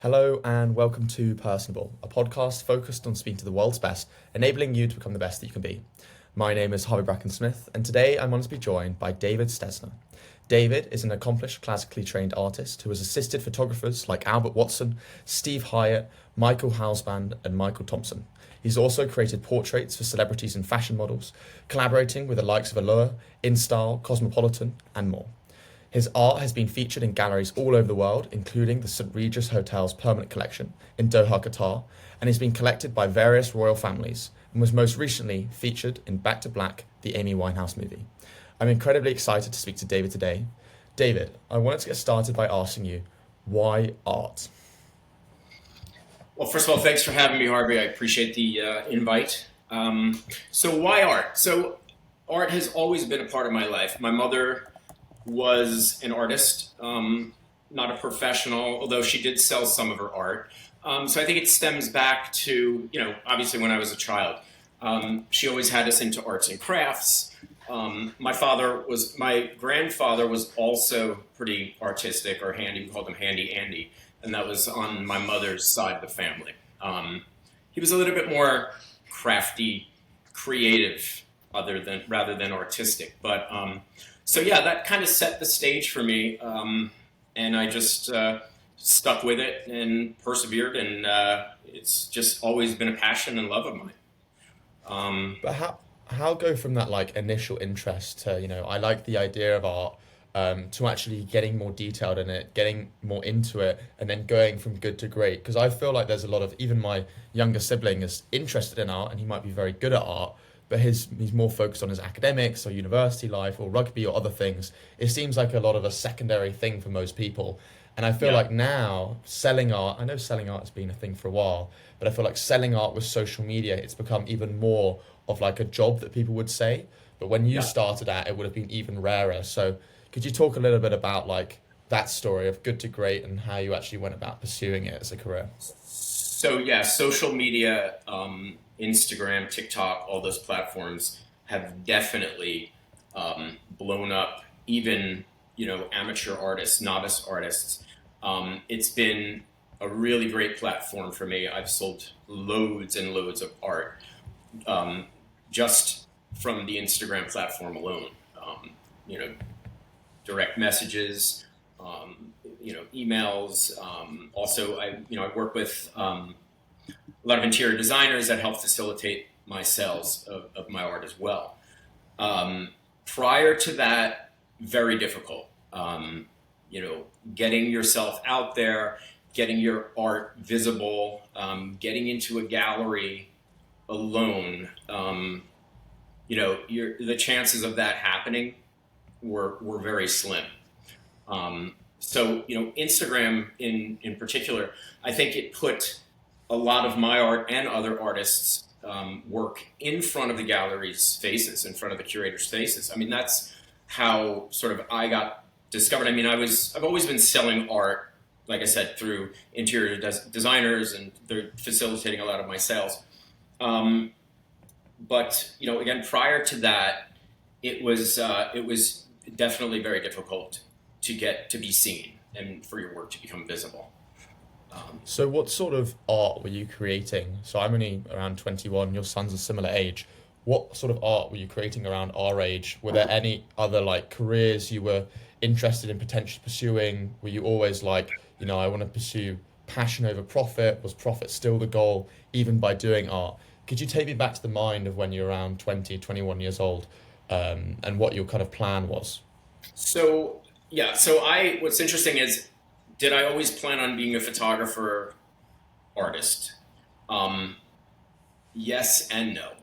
Hello and welcome to Personable, a podcast focused on speaking to the world's best, enabling you to become the best that you can be. My name is HarveyBracken-Smith, and today I'm honored to be joined by David Stesner. David is an accomplished classically trained artist who has assisted photographers like Albert Watson, Steve Hyatt, Michael Halsband, and Michael Thompson. He's also created portraits for celebrities and fashion models, collaborating with the likes of Allure, InStyle, Cosmopolitan, and more. His art has been featured in galleries all over the world, including the St. Regis Hotel's permanent collection in Doha, Qatar, and has been collected by various royal families and was most recently featured in Back to Black, the Amy Winehouse movie. I'm incredibly excited to speak to David today. David, I wanted to get started by asking you, why art? Well, first of all, thanks for having me, Harvey. I appreciate the invite. So why art? So art has always been a part of my life. My mother was an artist, not a professional, although she did sell some of her art. So I think it stems back to, obviously when I was a child. She always had us into arts and crafts. My grandfather was also pretty artistic or handy. We called him Handy Andy, and that was on my mother's side of the family. He was a little bit more crafty, creative, rather than artistic. But so yeah, that kind of set the stage for me, and I just stuck with it and persevered, and it's just always been a passion and love of mine. But how go from that like initial interest to, I like the idea of art, to actually getting more detailed in it, getting more into it, and then going from good to great? Because I feel like there's a lot of, even my younger sibling is interested in art and he might be very good at art, but he's more focused on his academics or university life or rugby or other things. It seems like a lot of a secondary thing for most people. And I feel like now selling art, I know selling art has been a thing for a while, but I feel like selling art with social media, it's become even more of like a job that people would say. But when you started at, it would have been even rarer. So could you talk a little bit about like that story of good to great and how you actually went about pursuing it as a career? So yeah, social media, Instagram, TikTok, all those platforms have definitely blown up even, amateur artists, novice artists. It's been a really great platform for me. I've sold loads and loads of art just from the Instagram platform alone. You know, direct messages, emails. Also, I work with a lot of interior designers that help facilitate my sales of my art as well. Prior to that, very difficult. Getting yourself out there, getting your art visible, getting into a gallery alone. The chances of that happening were very slim. So Instagram in particular, I think it put a lot of my art and other artists' work in front of the gallery's faces, in front of the curator's faces. I mean, that's how sort of I got discovered. I mean, I've always been selling art, like I said, through interior designers, and they're facilitating a lot of my sales. But again, prior to that, it was definitely very difficult to get to be seen and for your work to become visible. So what sort of art were you creating? So I'm only around 21, your son's a similar age. What sort of art were you creating around our age? Were there any other like careers you were interested in potentially pursuing? Were you always like, I want to pursue passion over profit? Was profit still the goal, even by doing art? Could you take me back to the mind of when you're around 20, 21 years old, and what your kind of plan was? So yeah, what's interesting is, did I always plan on being a photographer artist? Yes and no.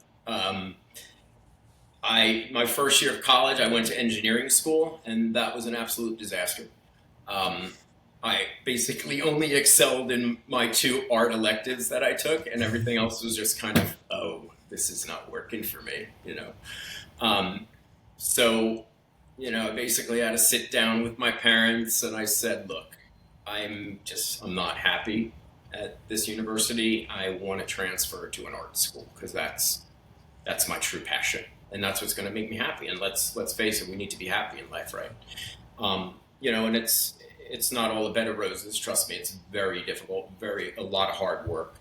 My first year of college, I went to engineering school, and that was an absolute disaster. I basically only excelled in my two art electives that I took, and everything else was just kind of, oh, this is not working for me. So, I basically had to sit down with my parents, and I said, look, I'm not happy at this university. I want to transfer to an art school because that's my true passion, and that's what's going to make me happy. And let's face it, we need to be happy in life, right? And it's not all a bed of roses. Trust me, it's very difficult, a lot of hard work,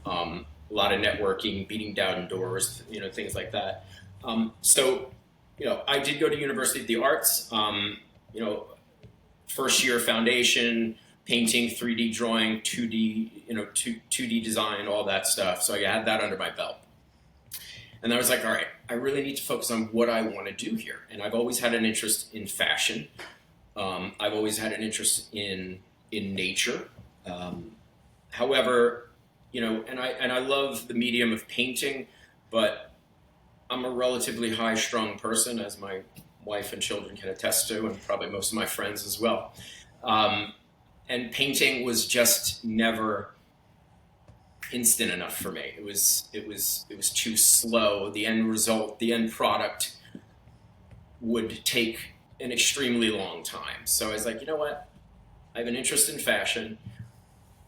a lot of networking, beating down doors, things like that. So, I did go to University of the Arts. First year foundation, painting, 3D drawing, 2D, 2D design, all that stuff. So I had that under my belt. And I was like, all right, I really need to focus on what I want to do here. And I've always had an interest in fashion. I've always had an interest in nature. However, and I love the medium of painting, but I'm a relatively high-strung person, as my wife and children can attest to, and probably most of my friends as well. And painting was just never instant enough for me. It was too slow. The end result, the end product would take an extremely long time. So I was like, you know what? I have an interest in fashion.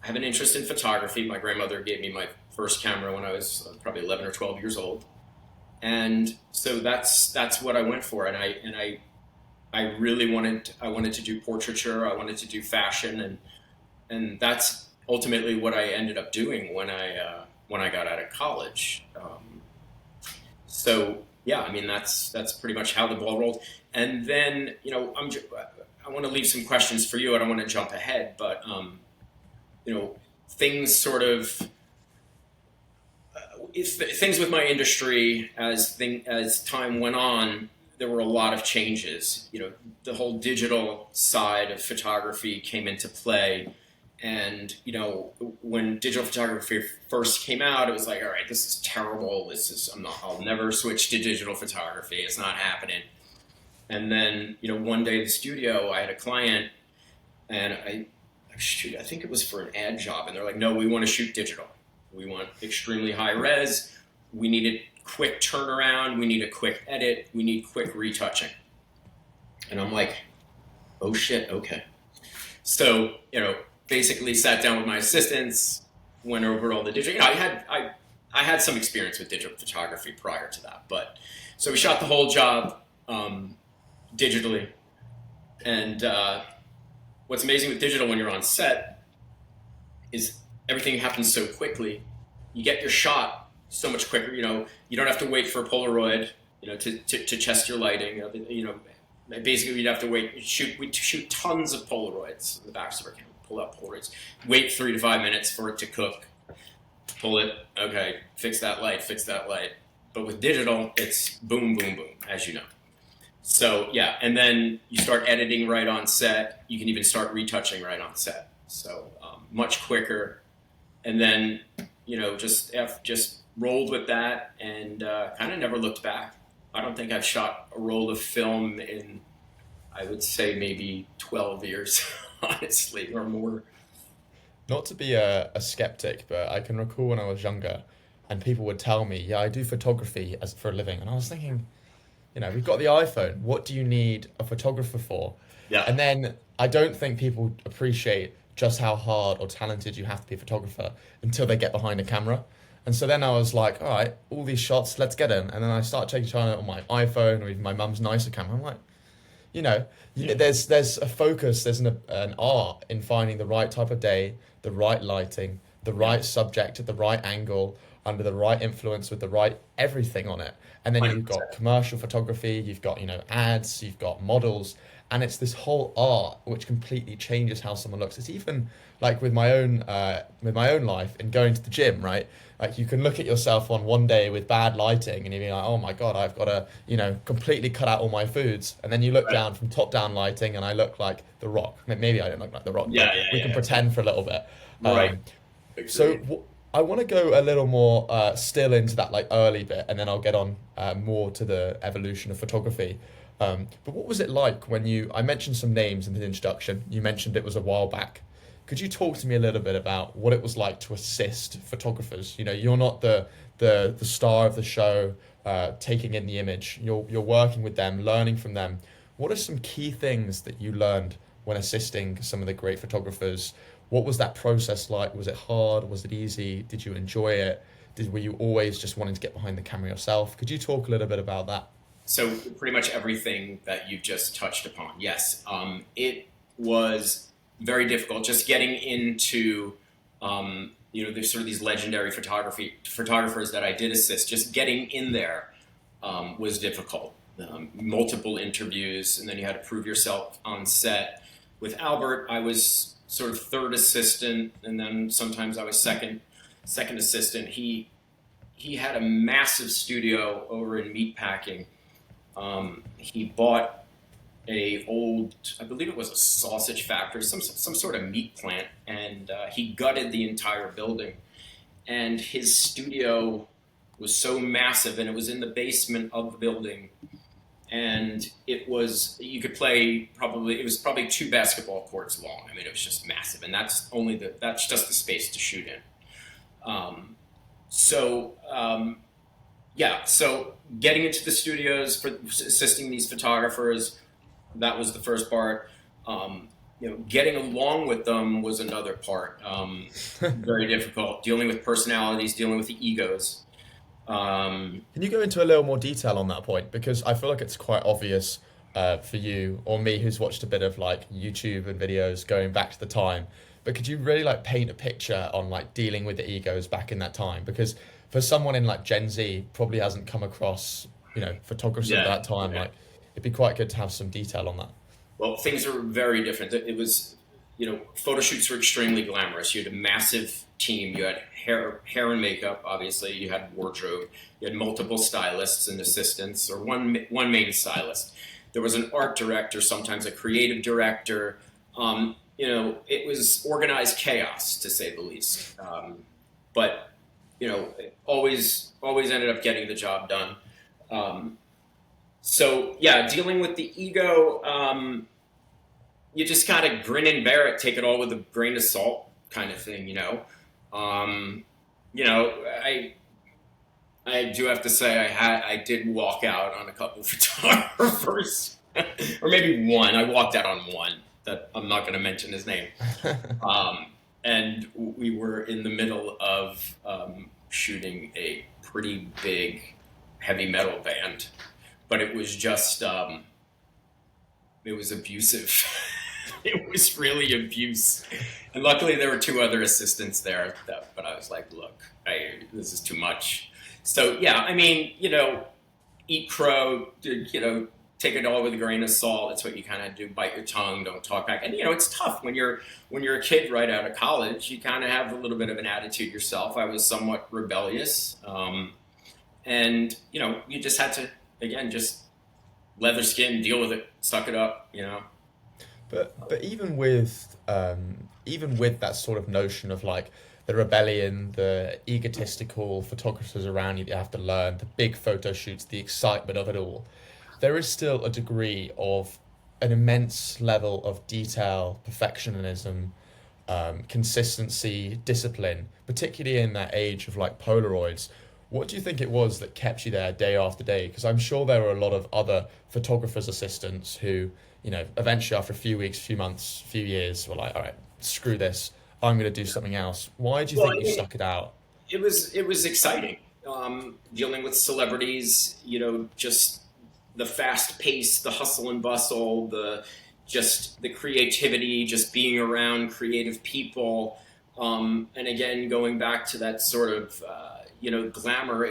I have an interest in photography. My grandmother gave me my first camera when I was probably 11 or 12 years old. And so that's what I went for. And I really wanted to do portraiture. I wanted to do fashion, and that's ultimately what I ended up doing when I got out of college. So yeah, I mean that's pretty much how the ball rolled. And then I want to leave some questions for you. I don't want to jump ahead, but things sort of. Things with my industry as time went on, there were a lot of changes. The whole digital side of photography came into play, and when digital photography first came out, it was like, all right, this is terrible. I'll never switch to digital photography. It's not happening. And then one day in the studio, I had a client, and I think it was for an ad job, and they're like, no, we want to shoot digital. We want extremely high res. We need a quick turnaround. We need a quick edit. We need quick retouching. And I'm like, oh shit, okay. So, basically sat down with my assistants, went over all the digital. I had some experience with digital photography prior to that, but so we shot the whole job digitally. And what's amazing with digital when you're on set is everything happens so quickly. You get your shot so much quicker. You don't have to wait for a Polaroid, to test your lighting. Basically, you'd have to wait. We'd shoot tons of Polaroids in the back of our camera. Pull out Polaroids. Wait 3 to 5 minutes for it to cook. Pull it. Okay, fix that light. But with digital, it's boom, boom, boom, as you know. So yeah, and then you start editing right on set. You can even start retouching right on set. So much quicker. And then, just rolled with that and kind of never looked back. I don't think I've shot a roll of film in, I would say, maybe 12 years, honestly, or more. Not to be a skeptic, but I can recall when I was younger and people would tell me, yeah, I do photography for a living. And I was thinking, we've got the iPhone. What do you need a photographer for? Yeah. And then I don't think people appreciate just how hard or talented you have to be a photographer until they get behind a camera. And so then I was like, all right, all these shots, let's get in. And then I start taking it on my iPhone or even my mum's nicer camera. I'm like, there's a focus, there's an art in finding the right type of day, the right lighting, the right subject at the right angle, under the right influence with the right everything on it. And then you've got commercial photography, you've got, ads, you've got models. And it's this whole art which completely changes how someone looks. It's even like with my own life and going to the gym, right? Like you can look at yourself on one day with bad lighting and you're like, oh my God, I've got to, completely cut out all my foods. And then you look down from top down lighting and I look like The Rock. Maybe I don't look like The Rock. Yeah, we can pretend for a little bit. Right. So I want to go a little more still into that like early bit, and then I'll get on more to the evolution of photography. But what was it like when I mentioned some names in the introduction, you mentioned it was a while back. Could you talk to me a little bit about what it was like to assist photographers? You're not the star of the show, taking in the image. You're working with them, learning from them. What are some key things that you learned when assisting some of the great photographers? What was that process like? Was it hard? Was it easy? Did you enjoy it? Were you always just wanting to get behind the camera yourself? Could you talk a little bit about that? So pretty much everything that you just touched upon. Yes. It was very difficult. Just getting into, there's sort of these legendary photographers that I did assist. Just getting in there was difficult. Multiple interviews, and then you had to prove yourself on set. With Albert, I was sort of third assistant, and then sometimes I was second assistant. He had a massive studio over in meatpacking. He bought I believe it was a sausage factory, some sort of meat plant, and he gutted the entire building. And his studio was so massive, and it was in the basement of the building. And it was probably 2 basketball courts long. I mean, it was just massive, and that's just the space to shoot in. So getting into the studios for assisting these photographers, that was the first part. Getting along with them was another part. Very difficult. Dealing with personalities, dealing with the egos. Can you go into a little more detail on that point? Because I feel like it's quite obvious for you or me who's watched a bit of like YouTube and videos going back to the time. But could you really like paint a picture on like dealing with the egos back in that time? Because for someone in like Gen Z probably hasn't come across, photographers at that time, like it'd be quite good to have some detail on that. Well, things are very different. It was, photo shoots were extremely glamorous. You had a massive team. You had hair and makeup, obviously. You had wardrobe. You had multiple stylists and assistants, or one main stylist. There was an art director, sometimes a creative director. It was organized chaos, to say the least. But always ended up getting the job done. Dealing with the ego, you just gotta grin and bear it, take it all with a grain of salt, kind of thing. I do have to say I did walk out on a couple of photographers, or maybe one. I walked out on one that I'm not going to mention his name. And we were in the middle of shooting a pretty big heavy metal band, but it was just, it was abusive. It was really abuse. And luckily there were 2 other assistants there, but I was like, look, this is too much. So eat crow, take it all with a grain of salt. That's what you kind of do. Bite your tongue, don't talk back. And it's tough when you're a kid right out of college. You kind of have a little bit of an attitude yourself. I was somewhat rebellious, and you just had to just leather skin, deal with it, suck it up. But even with that sort of notion of like the rebellion, the egotistical photographers around you that you have to learn, the big photo shoots, the excitement of it all, there is still a degree of an immense level of detail, perfectionism, consistency, discipline, particularly in that age of like Polaroids. What do you think it was that kept you there day after day? Because I'm sure there were a lot of other photographers' assistants who, eventually after a few weeks, few months, few years, were like, all right, screw this, I'm going to do something else. Why do you think you stuck it out? It was exciting. Dealing with celebrities, just the fast pace, the hustle and bustle, the creativity, just being around creative people. And again, going back to that sort of, glamour,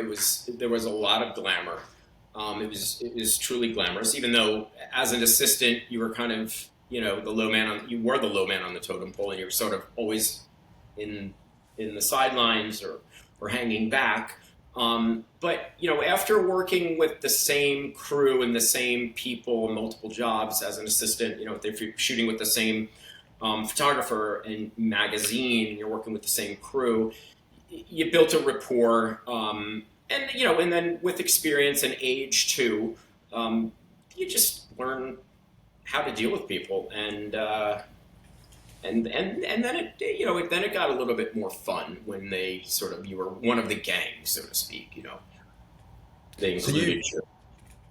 there was a lot of glamour. It was truly glamorous, even though as an assistant, you were kind of, you were the low man on the totem pole, and you were sort of always in the sidelines or hanging back. But after working with the same crew and the same people, multiple jobs as an assistant, if you're shooting with the same photographer and magazine, and you're working with the same crew, you built a rapport. And then with experience and age too, you just learn how to deal with people, and then it got a little bit more fun when you were one of the gang, so to speak. They included you.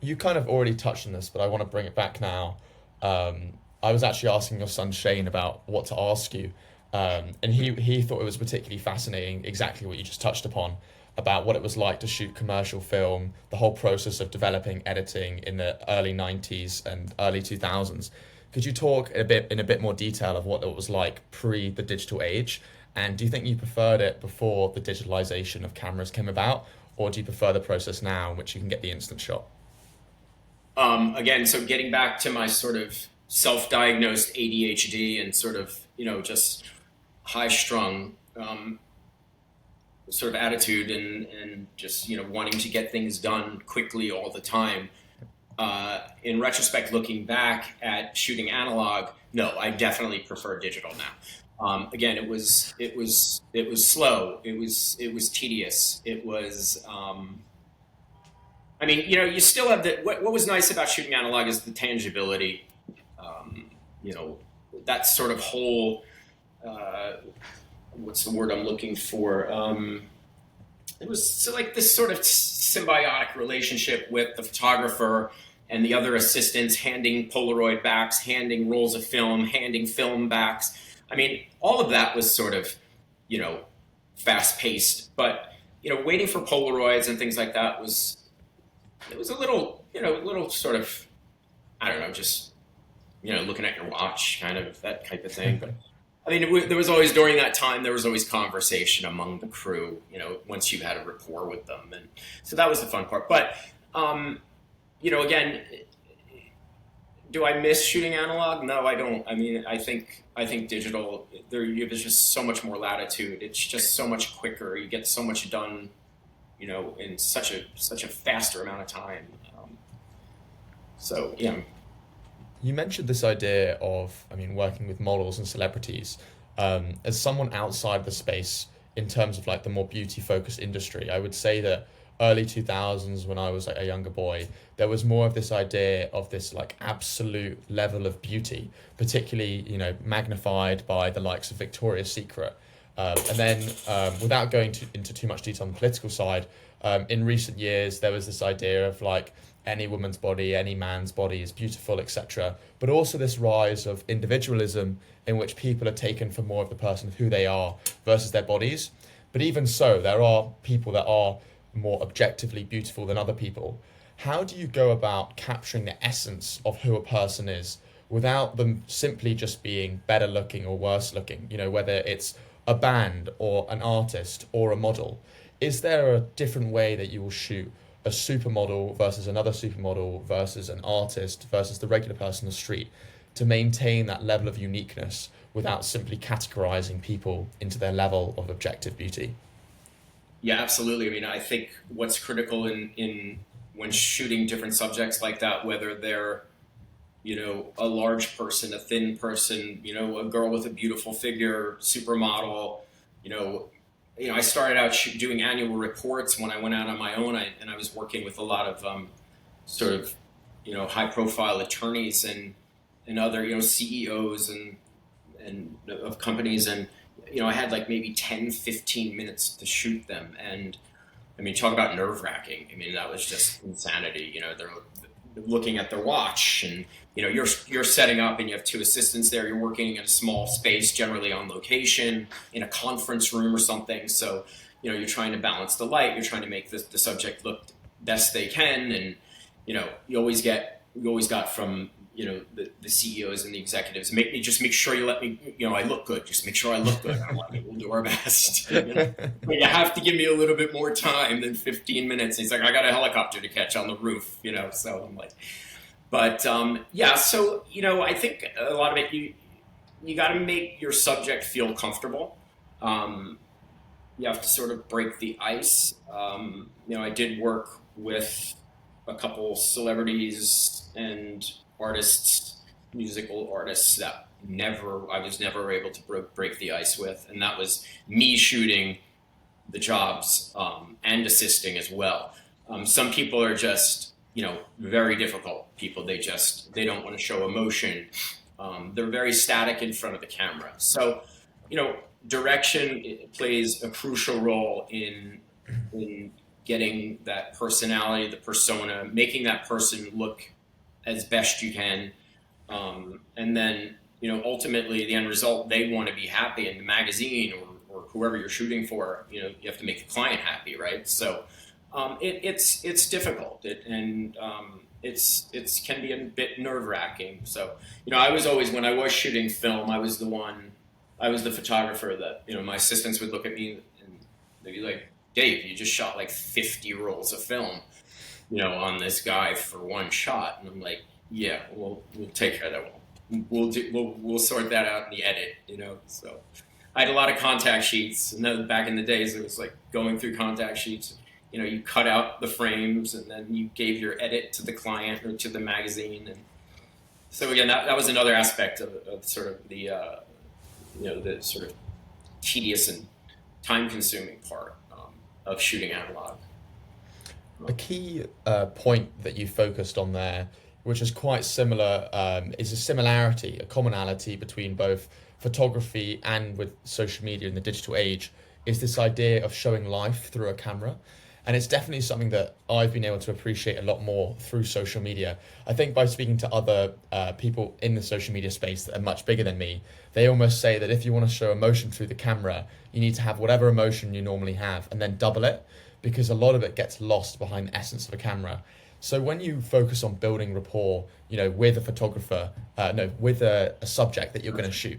You kind of already touched on this, but I want to bring it back now. I was actually asking your son Shane about what to ask you, and he thought it was particularly fascinating, exactly what you just touched upon, about what it was like to shoot commercial film, the whole process of developing editing in the early 90s and early 2000s. Could you talk in a bit more detail of what it was like pre the digital age? And do you think you preferred it before the digitalization of cameras came about, or do you prefer the process now in which you can get the instant shot? Again, so getting back to my sort of self-diagnosed ADHD and sort of, just high-strung sort of attitude and just, wanting to get things done quickly all the time. In retrospect, looking back at shooting analog, no, I definitely prefer digital now. Again, it was slow. It was tedious. You still have what was nice about shooting analog is the tangibility. Um, you know, that sort of whole, what's the word I'm looking for? It was so like this sort of symbiotic relationship with the photographer and the other assistants, handing Polaroid backs, handing rolls of film, handing film backs. All of that was sort of, you know, fast paced, but waiting for Polaroids and things like that was a little sort of, I don't know, just looking at your watch, kind of that type of thing. But there was always during that time there was always conversation among the crew. Once you had a rapport with them, and so that was the fun part. But again, do I miss shooting analog? No, I don't. I think digital. There's just so much more latitude. It's just so much quicker. You get so much done, in such a faster amount of time. So yeah. You mentioned this idea of, working with models and celebrities. As someone outside the space, in terms of like the more beauty focused industry, I would say that early 2000s, when I was like a younger boy, there was more of this idea of this like absolute level of beauty, particularly, magnified by the likes of Victoria's Secret. And then, without going into too much detail on the political side, in recent years, there was this idea of like any woman's body, any man's body is beautiful, etc. But also this rise of individualism in which people are taken for more of the person of who they are versus their bodies. But even so, there are people that are more objectively beautiful than other people. How do you go about capturing the essence of who a person is without them simply just being better looking or worse looking? Whether it's a band or an artist or a model. Is there a different way that you will shoot a supermodel versus another supermodel versus an artist versus the regular person on the street to maintain that level of uniqueness without simply categorizing people into their level of objective beauty? Yeah, absolutely. I think what's critical in when shooting different subjects like that, whether they're, a large person, a thin person, a girl with a beautiful figure, supermodel, I started out doing annual reports when I went out on my own, and I was working with a lot of sort of, high profile attorneys and other, CEOs and of companies. And, I had like maybe 10, 15 minutes to shoot them. And talk about nerve wracking. That was just insanity. They're looking at their watch and, you're setting up and you have two assistants there. You're working in a small space, generally on location in a conference room or something. So, you're trying to balance the light. You're trying to make the subject look best they can. And, you always got from, the CEOs and the executives, make sure you let me, I look good. Just make sure I look good. I'm like, we'll do our best. But you have to give me a little bit more time than 15 minutes. And he's like, I got a helicopter to catch on the roof, so I'm like, but yeah, so, I think a lot of it, you got to make your subject feel comfortable. You have to sort of break the ice. I did work with a couple celebrities and artists, musical artists that I was never able to break the ice with. And that was me shooting the jobs and assisting as well. Some people are just, very difficult people. They don't want to show emotion. They're very static in front of the camera. So, direction plays a crucial role in getting that personality, the persona, making that person look as best you can. And then, ultimately the end result, they want to be happy in the magazine or whoever you're shooting for, you have to make the client happy. Right. So, it's difficult. it's can be a bit nerve wracking. So, I was always, when I was shooting film, I was the photographer that, my assistants would look at me and they'd be like, Dave, you just shot like 50 rolls of film, on this guy for one shot. And I'm like, yeah, we'll take care of that. We'll sort that out in the edit, So I had a lot of contact sheets, and then back in the days, it was like going through contact sheets. You cut out the frames, and then you gave your edit to the client or to the magazine. And so again, that was another aspect of sort of the the sort of tedious and time-consuming part of shooting analog. A key point that you focused on there, which is quite similar, is a similarity, a commonality between both photography and with social media in the digital age, is this idea of showing life through a camera. And it's definitely something that I've been able to appreciate a lot more through social media. I think by speaking to other people in the social media space that are much bigger than me, they almost say that if you want to show emotion through the camera, you need to have whatever emotion you normally have and then double it, because a lot of it gets lost behind the essence of a camera. So when you focus on building rapport, with a photographer, with a subject that you're going to shoot,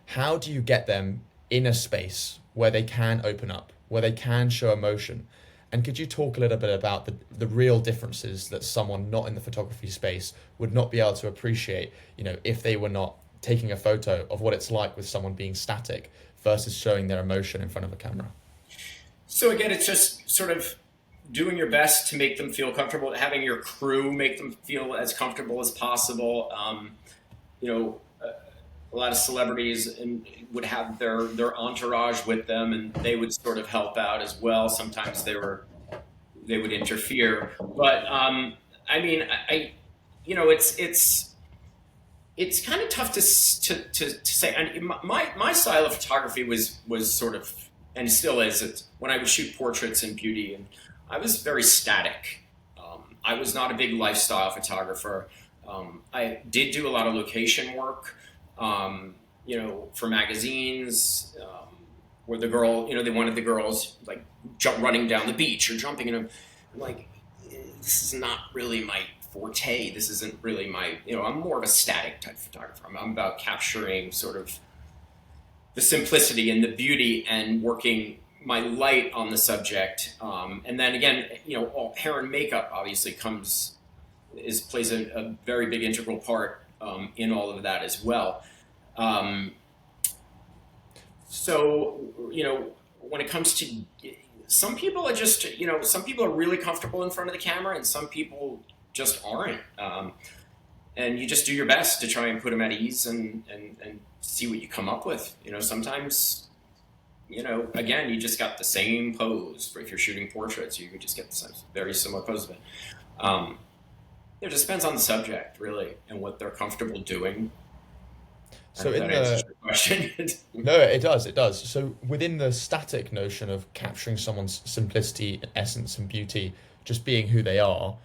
how do you get them in a space where they can open up, where they can show emotion? And could you talk a little bit about the real differences that someone not in the photography space would not be able to appreciate, if they were not taking a photo of what it's like with someone being static versus showing their emotion in front of a camera? So again, it's just sort of doing your best to make them feel comfortable, having your crew make them feel as comfortable as possible. A lot of celebrities would have their entourage with them, and they would sort of help out as well. Sometimes they would interfere, but it's kind of tough to say. And my style of photography was sort of, and still is, when I would shoot portraits and beauty, and I was very static. I was not a big lifestyle photographer. I did do a lot of location work. For magazines, where the girl, they wanted the girls like running down the beach or jumping in them. I'm like, this is not really my forte. This isn't really my, I'm more of a static type photographer. I'm about capturing sort of the simplicity and the beauty and working my light on the subject. And then again, all hair and makeup obviously plays a very big integral part in all of that as well. So, when it comes to, some people are just, some people are really comfortable in front of the camera and some people just aren't. And you just do your best to try and put them at ease and see what you come up with. Sometimes, again, you just got the same pose. If you're shooting portraits, you could just get the same, very similar pose of it. It just depends on the subject, really, and what they're comfortable doing. So that answers your question. No, it does. So within the static notion of capturing someone's simplicity, essence, and beauty, just being who they are,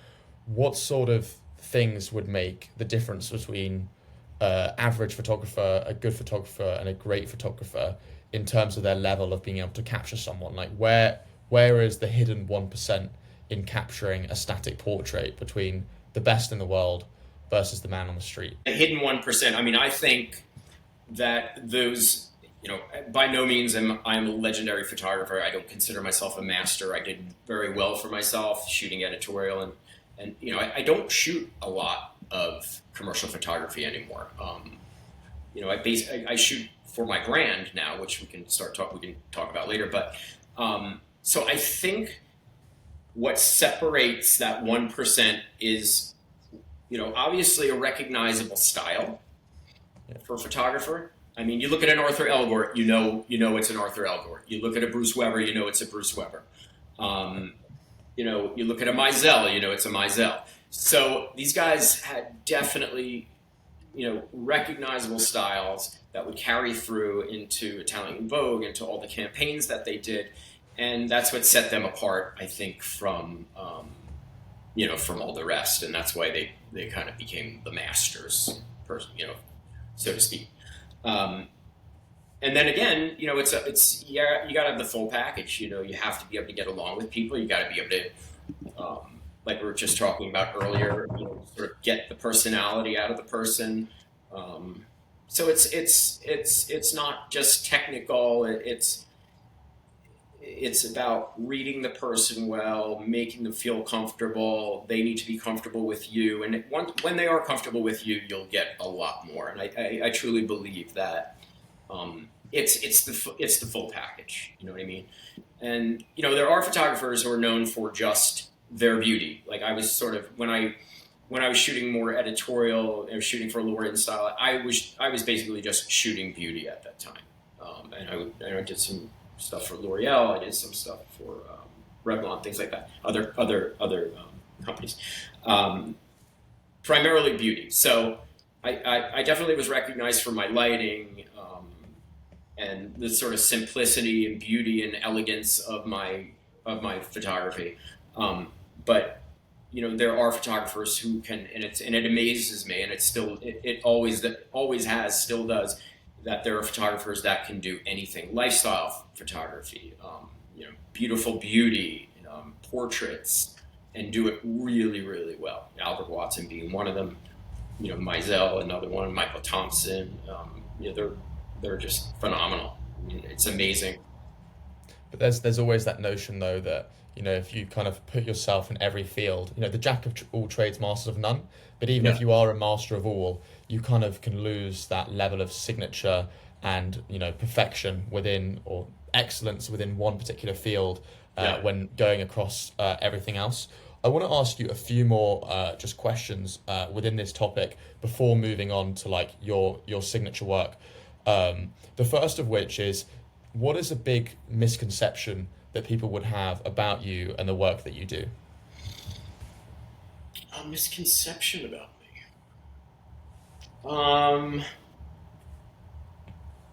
what sort of things would make the difference between average photographer, a good photographer, and a great photographer in terms of their level of being able to capture someone? Like where is the hidden 1% in capturing a static portrait between the best in the world versus the man on the street? The hidden 1%. I think that those, by no means I'm a legendary photographer. I don't consider myself a master. I did very well for myself shooting editorial, and I don't shoot a lot of commercial photography anymore. I shoot for my brand now, which we can talk about later. But so I think what separates that 1% is, obviously a recognizable style for a photographer. You look at an Arthur Elgort, you know it's an Arthur Elgort. You look at a Bruce Weber, it's a Bruce Weber. You look at a Mizell, it's a Mizell. So these guys had definitely, recognizable styles that would carry through into Italian Vogue, into all the campaigns that they did. And that's what set them apart, I think, from from all the rest. And that's why they kind of became the masters, so to speak. And then again, you got to have the full package. You have to be able to get along with people. You got to be able to like we were just talking about earlier, sort of get the personality out of the person. So it's not just technical. It's about reading the person well, making them feel comfortable. They need to be comfortable with you, and when they are comfortable with you, you'll get a lot more. And I truly believe that it's the full package. You know what I mean? And there are photographers who are known for just their beauty. Like I was sort of when I was shooting more editorial and shooting for Laura and Style, I was basically just shooting beauty at that time. And I did some stuff for L'Oreal. I did some stuff for Revlon, things like that. Other companies, primarily beauty. So I definitely was recognized for my lighting and the sort of simplicity and beauty and elegance of my photography. But there are photographers who can, and it amazes me, and it always has, still does, that there are photographers that can do anything. Lifestyle photography, beautiful beauty, portraits, and do it really, really well. Albert Watson being one of them, Mizell, another one, Michael Thompson. They're just phenomenal. I mean, it's amazing. But there's always that notion though that if you kind of put yourself in every field, the jack of all trades, masters of none. But even if you are a master of all, you kind of can lose that level of signature and perfection within, or excellence within one particular field when going across everything else. I want to ask you a few more just questions within this topic before moving on to like your signature work. The first of which is, what is a big misconception that people would have about you and the work that you do? A misconception about me.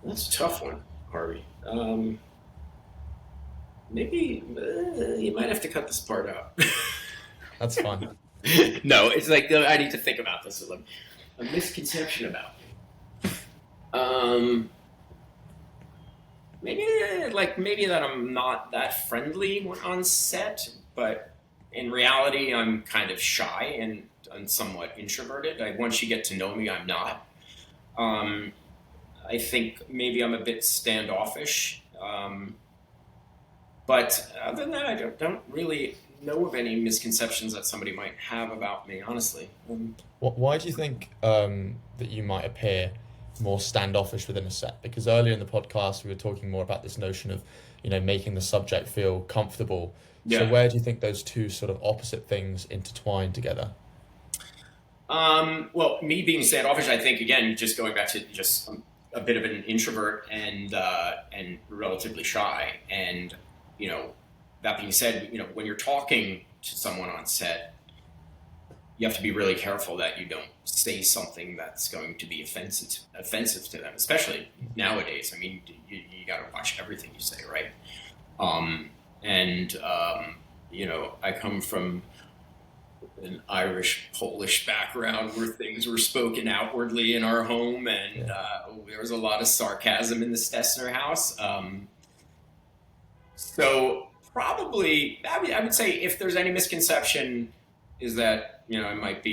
That's a tough one, Harvey. Maybe you might have to cut this part out. That's fine. No, it's like I need to think about this. A misconception about me. Maybe that I'm not that friendly when on set, but in reality, I'm kind of shy and somewhat introverted. Once you get to know me, I'm not. I think maybe I'm a bit standoffish. But other than that, I don't really know of any misconceptions that somebody might have about me, honestly. Why do you think that you might appear more standoffish within a set? Because earlier in the podcast, we were talking more about this notion of, making the subject feel comfortable. Yeah. So where do you think those two sort of opposite things intertwine together? Well, me being standoffish, I think, again, just going back to just a bit of an introvert and relatively shy. And, that being said, when you're talking to someone on set, you have to be really careful that you don't say something that's going to be offensive to them, especially nowadays. I mean, you got to watch everything you say, right? I come from an Irish-Polish background where things were spoken outwardly in our home, and there was a lot of sarcasm in the Stesner house. So probably, I would say if there's any misconception, is that, I might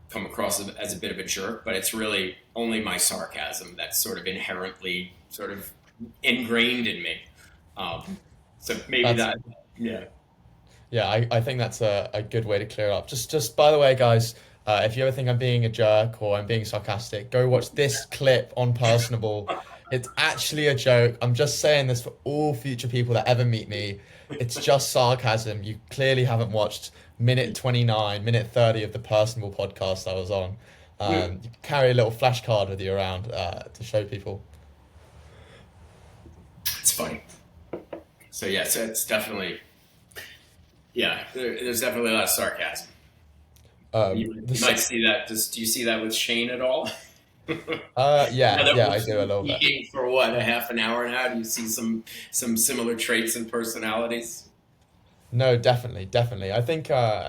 come across as a bit of a jerk, but it's really only my sarcasm that's sort of inherently sort of ingrained in me. So maybe yeah. Yeah, I think that's a good way to clear it up. Just by the way, guys, if you ever think I'm being a jerk or I'm being sarcastic, go watch this clip on Personable. It's actually a joke. I'm just saying this for all future people that ever meet me. It's just sarcasm. You clearly haven't watched minute 29, minute 30 of the Personable podcast I was on. You carry a little flashcard with you around to show people. It's funny. So yeah, so it's definitely, there's definitely a lot of sarcasm. You might see that. Do you see that with Shane at all? Yeah, I do a little bit. For what, a half an hour now? Do you see some similar traits and personalities? No, definitely. I think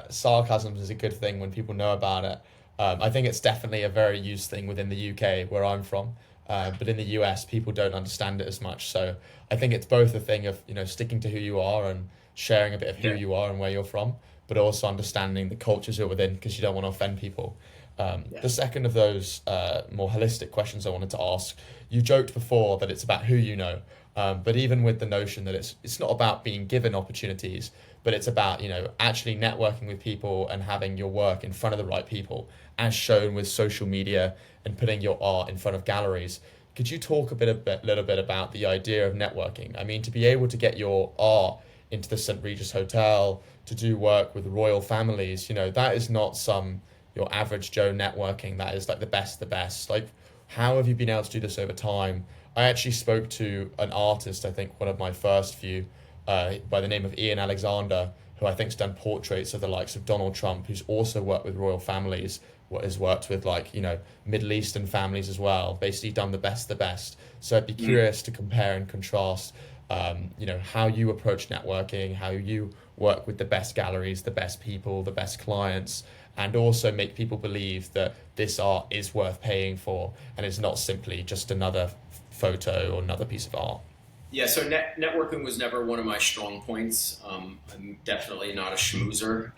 sarcasm is a good thing when people know about it. I think it's definitely a very used thing within the UK where I'm from. but in the US, people don't understand it as much. So I think it's both a thing of, sticking to who you are and sharing a bit of who Yeah. you are and where you're from, but also understanding the cultures you're within because you don't want to offend people. Yeah. The second of those more holistic questions I wanted to ask, you joked before that it's about who you know, but even with the notion that it's not about being given opportunities, but it's about actually networking with people and having your work in front of the right people, as shown with social media and putting your art in front of galleries. Could you talk little bit about the idea of networking? I mean, to be able to get your art into the St. Regis Hotel, to do work with royal families, that is not some your average Joe networking. That is like the best. Like, how have you been able to do this over time? I actually spoke to an artist, I think one of my first few, by the name of Ian Alexander, who I think's done portraits of the likes of Donald Trump, who's also worked with royal families, what has worked with Middle Eastern families as well, basically done the best. So I'd be curious to compare and contrast how you approach networking, how you work with the best galleries, the best people, the best clients, and also make people believe that this art is worth paying for and it's not simply just another photo or another piece of art. Yeah, so networking was never one of my strong points. I'm definitely not a schmoozer.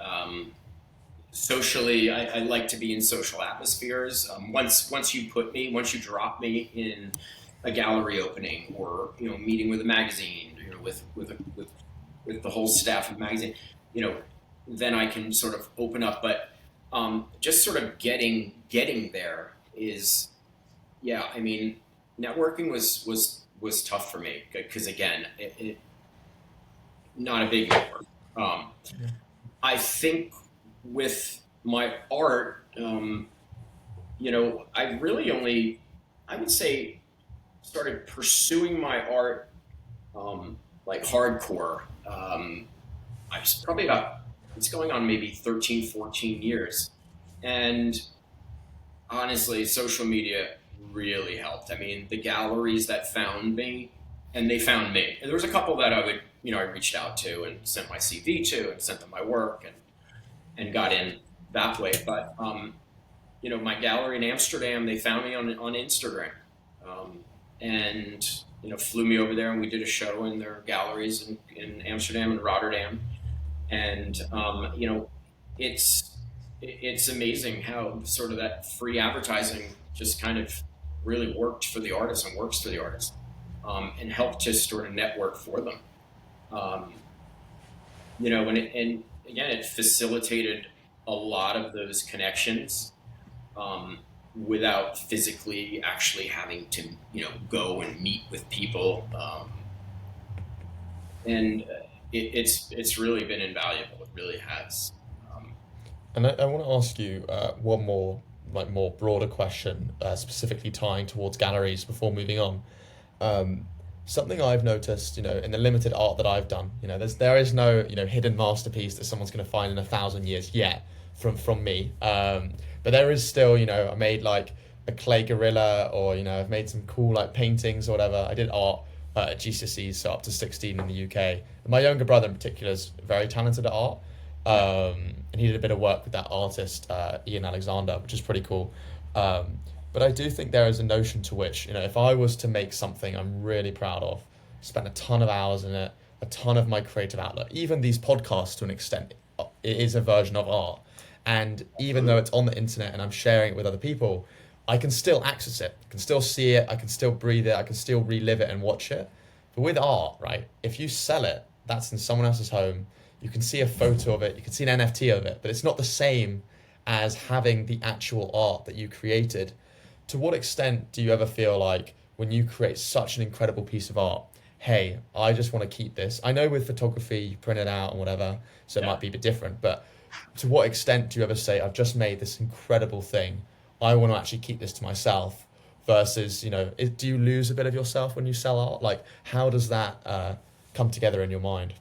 Socially, I like to be in social atmospheres. Once you drop me in a gallery opening or meeting with a magazine, with the whole staff of the magazine, then I can sort of open up. But just sort of getting there is, yeah. I mean, networking was tough for me because again, not a big network. I think with my art, I really only, I would say, started pursuing my art like hardcore. I was probably it's going on maybe 13, 14 years. And honestly, social media really helped. I mean, the galleries that found me, and they found me. And there was a couple that I reached out to and sent my CV to and sent them my work and got in that way. But my gallery in Amsterdam, they found me on Instagram, and flew me over there, and we did a show in their galleries in Amsterdam and Rotterdam, and it's amazing how sort of that free advertising just kind of really worked for the artist and works for the artist, and helped just sort of network for them. Um, and again, it facilitated a lot of those connections, without physically actually having to, go and meet with people. And it's really been invaluable. It really has. And I want to ask you one more, more broader question, specifically tying towards galleries before moving on. Something I've noticed, in the limited art that I've done, there is no, hidden masterpiece that someone's going to find in 1,000 years yet from me. But there is still, I made like a clay gorilla, or I've made some cool like paintings or whatever. I did art at GCSEs, so up to 16 in the UK. And my younger brother in particular is very talented at art. And he did a bit of work with that artist, Ian Alexander, which is pretty cool. But I do think there is a notion to which, if I was to make something I'm really proud of, spend a ton of hours in it, a ton of my creative outlet, even these podcasts to an extent, it is a version of art. And even though it's on the internet and I'm sharing it with other people, I can still access it, I can still see it, I can still breathe it, I can still relive it and watch it. But with art, right, if you sell it, that's in someone else's home. You can see a photo of it, you can see an NFT of it, but it's not the same as having the actual art that you created. To what extent do you ever feel like when you create such an incredible piece of art, hey, I just want to keep this? I know with photography, you print it out and whatever, so it might be a bit different, but to what extent do you ever say, I've just made this incredible thing, I want to actually keep this to myself, versus, do you lose a bit of yourself when you sell art? Like, how does that come together in your mind?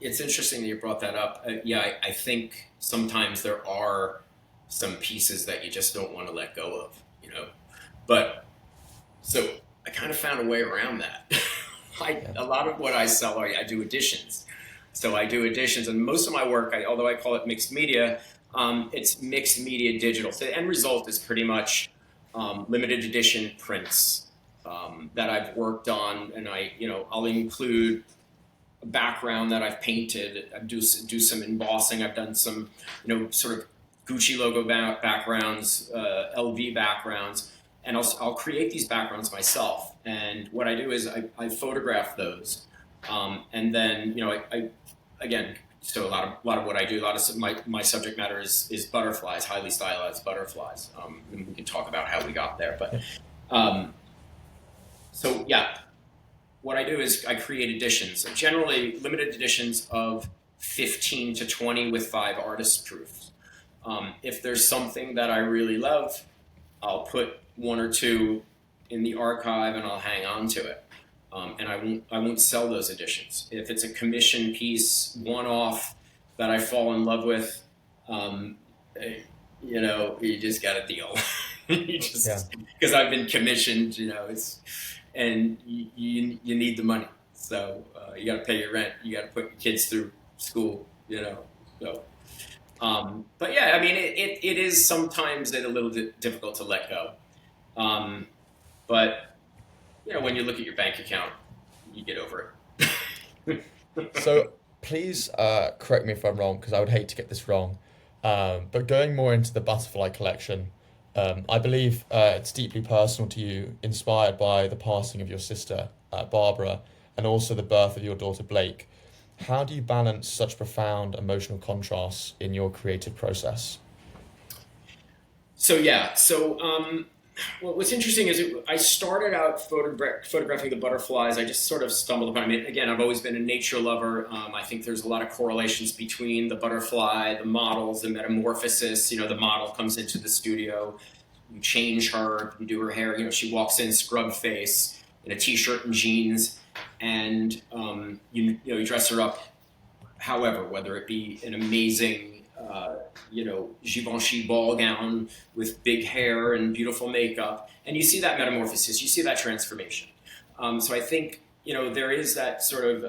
It's interesting that you brought that up. I think sometimes there are some pieces that you just don't want to let go of, But so I kind of found a way around that. A lot of what I sell, I do editions. So I do editions, and most of my work, although I call it mixed media, it's mixed media digital. So the end result is pretty much limited edition prints that I've worked on, and I'll include a background that I've painted. I do some embossing. I've done some, sort of Gucci logo backgrounds, LV backgrounds, and I'll create these backgrounds myself. And what I do is I photograph those, and then I again. So a lot of what I do, a lot of my subject matter is butterflies, highly stylized butterflies. And we can talk about how we got there. But so yeah, what I do is I create editions, generally limited editions of 15 to 20 with 5 artist proofs. If there's something that I really love, I'll put 1 or 2 in the archive and I'll hang on to it. And I won't sell those editions. If it's a commission piece, one-off that I fall in love with, you just got a deal. Because I've been commissioned, and you need the money. So you got to pay your rent. You got to put your kids through school, So, but yeah, I mean, it is sometimes a little bit difficult to let go. But when you look at your bank account, you get over it. So please correct me if I'm wrong, because I would hate to get this wrong. But going more into the butterfly collection, I believe it's deeply personal to you, inspired by the passing of your sister, Barbara, and also the birth of your daughter, Blake. How do you balance such profound emotional contrasts in your creative process? What's interesting is I started out photographing the butterflies. I just sort of stumbled upon it. I mean, again, I've always been a nature lover. I think there's a lot of correlations between the butterfly, the models, the metamorphosis. The model comes into the studio, you change her, you do her hair. She walks in scrub face in a t-shirt and jeans, and you dress her up. However, whether it be an amazing Givenchy ball gown with big hair and beautiful makeup, and you see that metamorphosis, you see that transformation. So I think there is that sort of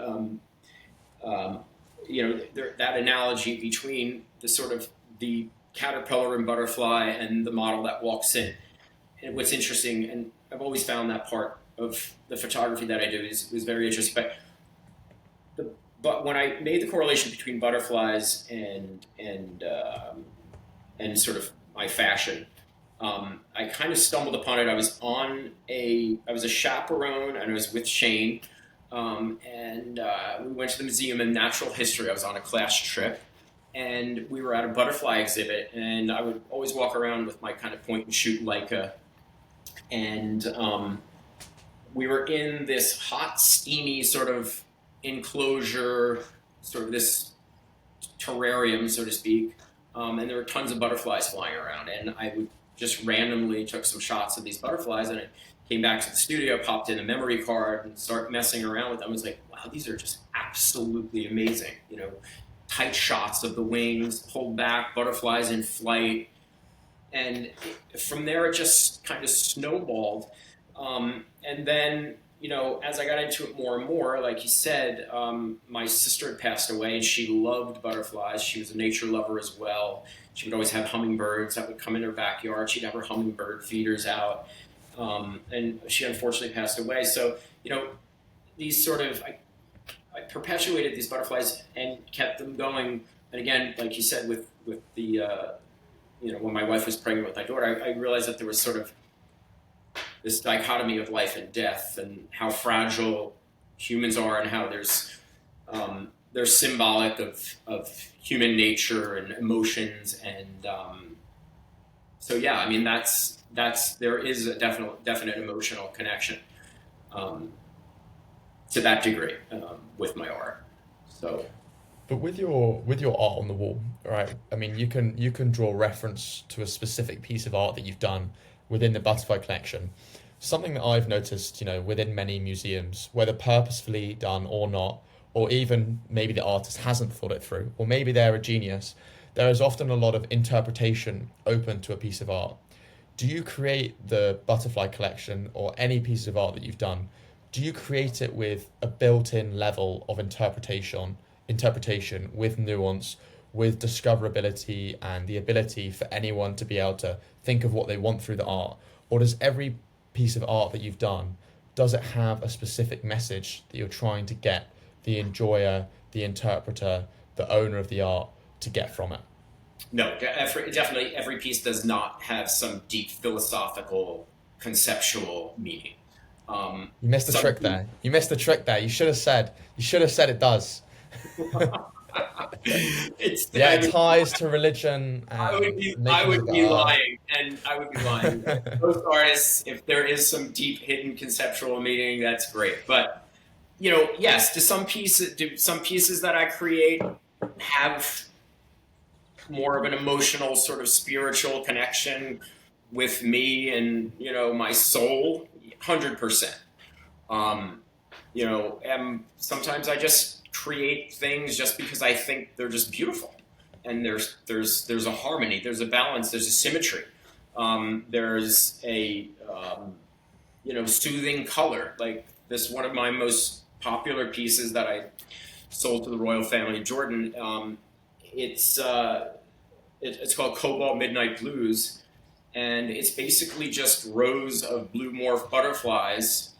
that analogy between the caterpillar and butterfly and the model that walks in. And what's interesting, and I've always found that part of the photography that I do is very interesting. But when I made the correlation between butterflies and sort of my fashion, I kind of stumbled upon it. I was a chaperone, and I was with Shane, and we went to the Museum of Natural History. I was on a class trip, and we were at a butterfly exhibit, and I would always walk around with my kind of point and shoot Leica, and we were in this hot, steamy sort of enclosure, sort of this terrarium, so to speak, and there were tons of butterflies flying around, and I would just randomly took some shots of these butterflies, and I came back to the studio, popped in a memory card, and started messing around with them. I was like, wow, these are just absolutely amazing. Tight shots of the wings, pulled back, butterflies in flight, and from there it just kind of snowballed. And then as I got into it more and more, like you said, my sister had passed away, and she loved butterflies. She was a nature lover as well. She would always have hummingbirds that would come in her backyard. She'd have her hummingbird feeders out, and she unfortunately passed away. So, these sort of, I perpetuated these butterflies and kept them going. And again, like you said, with the, when my wife was pregnant with my daughter, I realized that there was sort of this dichotomy of life and death, and how fragile humans are, and how they're symbolic of human nature and emotions, and so yeah, I mean that's there is a definite emotional connection to that degree with my art. So, but with your art on the wall, right? I mean, you can draw reference to a specific piece of art that you've done within the butterfly collection. Something that I've noticed, within many museums, whether purposefully done or not, or even maybe the artist hasn't thought it through, or maybe they're a genius, there is often a lot of interpretation open to a piece of art. Do you create the butterfly collection or any piece of art that you've done? Do you create it with a built-in level of interpretation with nuance, with discoverability, and the ability for anyone to be able to think of what they want through the art? or does every piece of art that you've done, does it have a specific message that you're trying to get the enjoyer, the interpreter, the owner of the art to get from it? No, definitely every piece does not have some deep philosophical, conceptual meaning. You missed the Some trick there. You missed the trick there. You should have said. You should have said it does. it's Yeah, I it would, ties to religion and I making would the be art. lying, and I would be lying. Most artists, if there is some deep hidden conceptual meaning, that's great. But yes, do some pieces that I create have more of an emotional, sort of spiritual connection with me and my soul? 100%. Um, and sometimes I just create things just because I think they're just beautiful, and there's a harmony, there's a balance, there's a symmetry, there's a soothing color. Like this, one of my most popular pieces that I sold to the royal family of Jordan. It's it's called Cobalt Midnight Blues, and it's basically just rows of blue morph butterflies,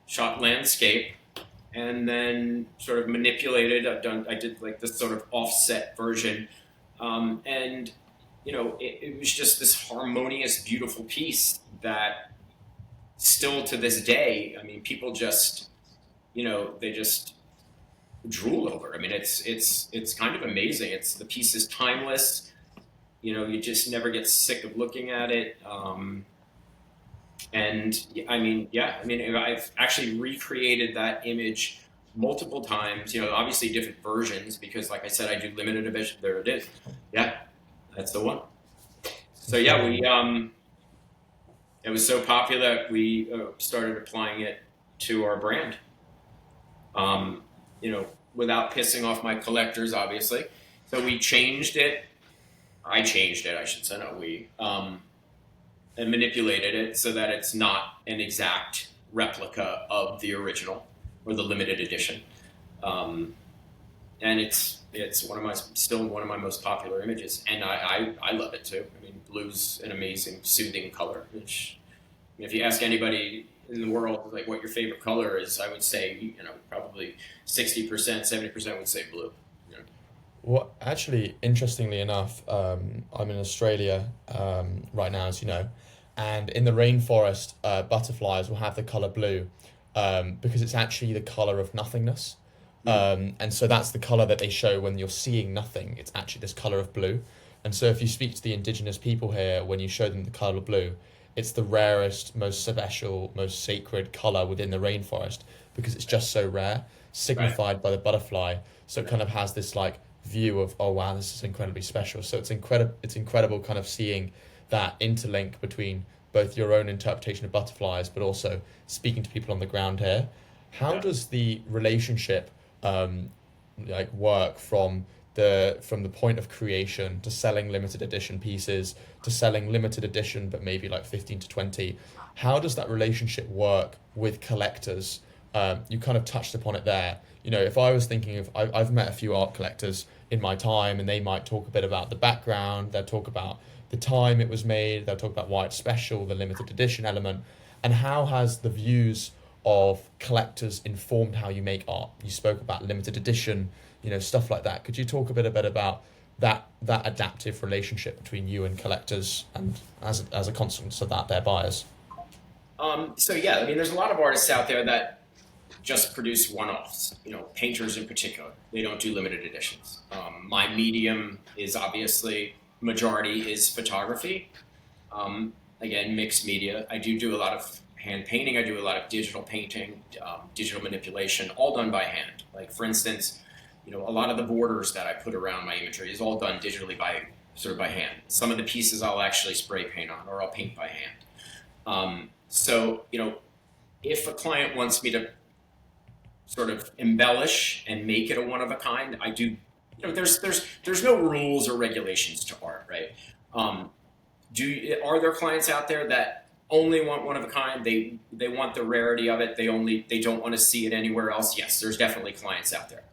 shot landscape, and then sort of manipulated. I did like this sort of offset version, and it was just this harmonious, beautiful piece that still to this day, I mean, people just they just drool over. I mean, it's kind of amazing. The piece is timeless. You just never get sick of looking at it. And I mean, yeah, I mean, I've actually recreated that image multiple times, obviously different versions, because like I said, I do limited edition. There it is. Yeah, that's the one. So yeah, it was so popular, we started applying it to our brand. Um, Without pissing off my collectors, obviously. So we changed it. I changed it, I should say, not we. And manipulated it so that it's not an exact replica of the original or the limited edition. And it's still one of my most popular images, and I love it too. I mean, blue's an amazing, soothing color. Which, if you ask anybody in the world like what your favorite color is, I would say probably 60%, 70% would say blue. Well, actually, interestingly enough, I'm in Australia right now, as you know, and in the rainforest, butterflies will have the color blue because it's actually the color of nothingness. And so that's the color that they show when you're seeing nothing. It's actually this color of blue. And so if you speak to the indigenous people here, when you show them the color blue, it's the rarest, most special, most sacred color within the rainforest because it's just so rare, signified by the butterfly. So it kind of has this like view of, oh wow, this is incredibly special. So it's incredible kind of seeing that interlink between both your own interpretation of butterflies but also speaking to people on the ground here. How does the relationship work from the point of creation to selling limited edition pieces to selling limited edition but maybe like 15 to 20? How does that relationship work with collectors? You kind of touched upon it there. If I was thinking of, I've met a few art collectors in my time, and they might talk a bit about the background, they'll talk about the time it was made, they'll talk about why it's special, the limited edition element, and how has the views of collectors informed how you make art? You spoke about limited edition, stuff like that. Could you talk a bit about that adaptive relationship between you and collectors, and as a consequence of that, their buyers? So yeah, I mean, there's a lot of artists out there that just produce one-offs. Painters in particular, they don't do limited editions. My medium is obviously majority is photography. Again, mixed media. I do a lot of hand painting. I do a lot of digital painting, digital manipulation, all done by hand. Like for instance, a lot of the borders that I put around my imagery is all done digitally by hand. Some of the pieces I'll actually spray paint on, or I'll paint by hand. So if a client wants me to sort of embellish and make it a one of a kind, I do. There's no rules or regulations to art, right? Are there clients out there that only want one of a kind? They want the rarity of it. They don't want to see it anywhere else. Yes, there's definitely clients out there.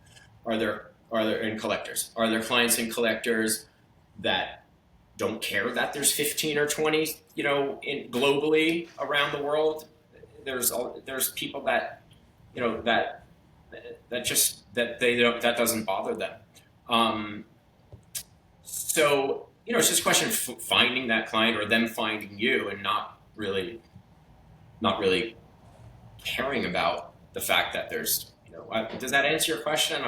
Are there in collectors? Are there clients and collectors that don't care that there's 15 or 20, globally around the world. There's people that, that doesn't bother them. So, it's just a question of finding that client or them finding you, and not really caring about the fact that there's, does that answer your question?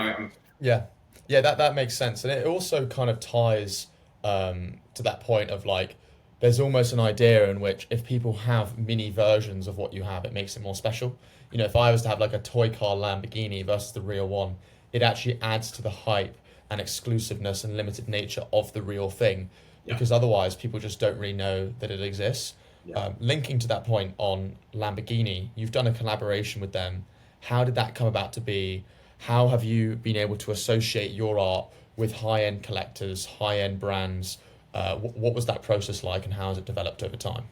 Yeah, that makes sense, and it also kind of ties to that point of like, there's almost an idea in which if people have mini versions of what you have, it makes it more special. If I was to have like a toy car Lamborghini versus the real one, it actually adds to the hype and exclusiveness and limited nature of the real thing, because otherwise people just don't really know that it exists. Linking to that point on Lamborghini, you've done a collaboration with them. How did that come about to be? How have you been able to associate your art with high-end collectors, high-end brands? What was that process like, and how has it developed over time?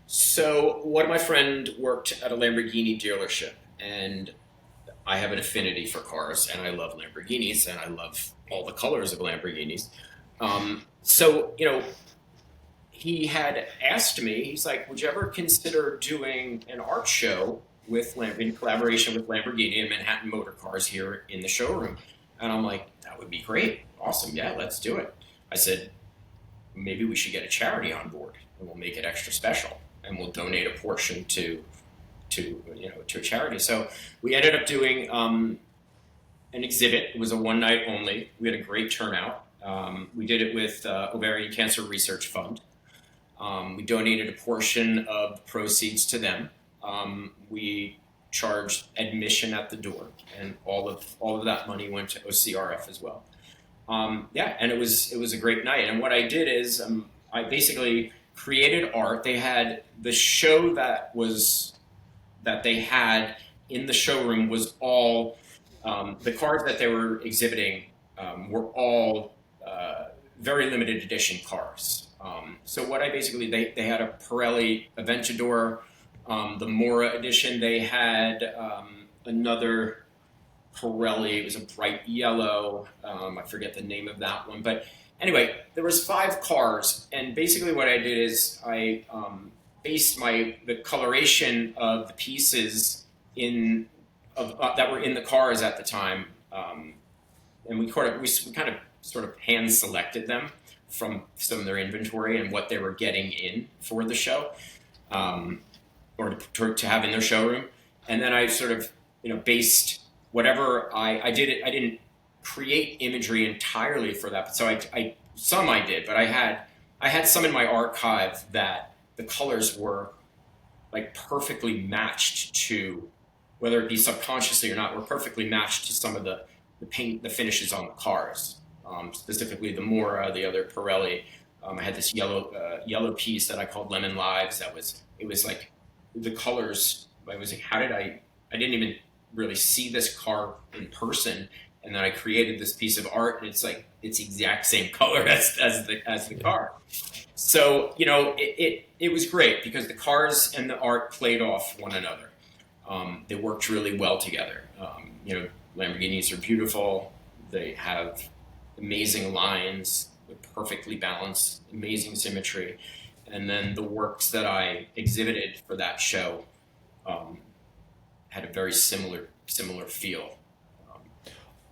So one of my friend worked at a Lamborghini dealership, and I have an affinity for cars, and I love Lamborghinis, and I love all the colors of Lamborghinis. So, he had asked me, he's like, would you ever consider doing an art show in collaboration with Lamborghini and Manhattan Motor Cars here in the showroom? And I'm like, that would be great. Awesome. Yeah, let's do it. I said, maybe we should get a charity on board, and we'll make it extra special, and we'll donate a portion to a charity. So we ended up doing an exhibit. It was a one night only. We had a great turnout. We did it with Ovarian Cancer Research Fund. We donated a portion of the proceeds to them. We charged admission at the door, and all of that money went to OCRF as well. And it was a great night. And what I did is I basically created art. They had the show that they had in the showroom was all the cars that they were exhibiting were all very limited edition cars. So what I basically, they had a Pirelli Aventador, the Mora edition. They had another Pirelli. It was a bright yellow. I forget the name of that one. But anyway, there was 5 cars. And basically what I did is I based the coloration of the pieces that were in the cars at the time. And we kind of sort of hand selected them from some of their inventory and what they were getting in for the show, or to have in their showroom. And then I sort of, based whatever I did. I didn't create imagery entirely for that. So I did, but I had some in my archive that the colors were like perfectly matched to, whether it be subconsciously or not, were perfectly matched to some of the paint, the finishes on the cars. Specifically the Mora, the other Pirelli. I had this yellow piece that I called Lemon Lives. It was like the colors. I was like, I didn't even really see this car in person, and then I created this piece of art, and it's like it's exact same color as the car. So it was great because the cars and the art played off one another. They worked really well together. Lamborghinis are beautiful. They have amazing lines, perfectly balanced, amazing symmetry. And then the works that I exhibited for that show had a very similar feel.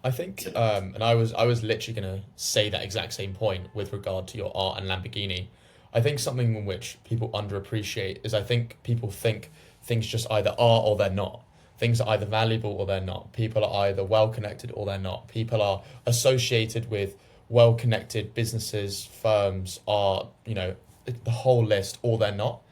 I think, and I was literally going to say that exact same point with regard to your art and Lamborghini. I think something in which people underappreciate is I think people think things just either are or they're not. Things are either valuable or they're not. People are either well-connected or they're not. People are associated with well-connected businesses, firms, art, the whole list, or they're not.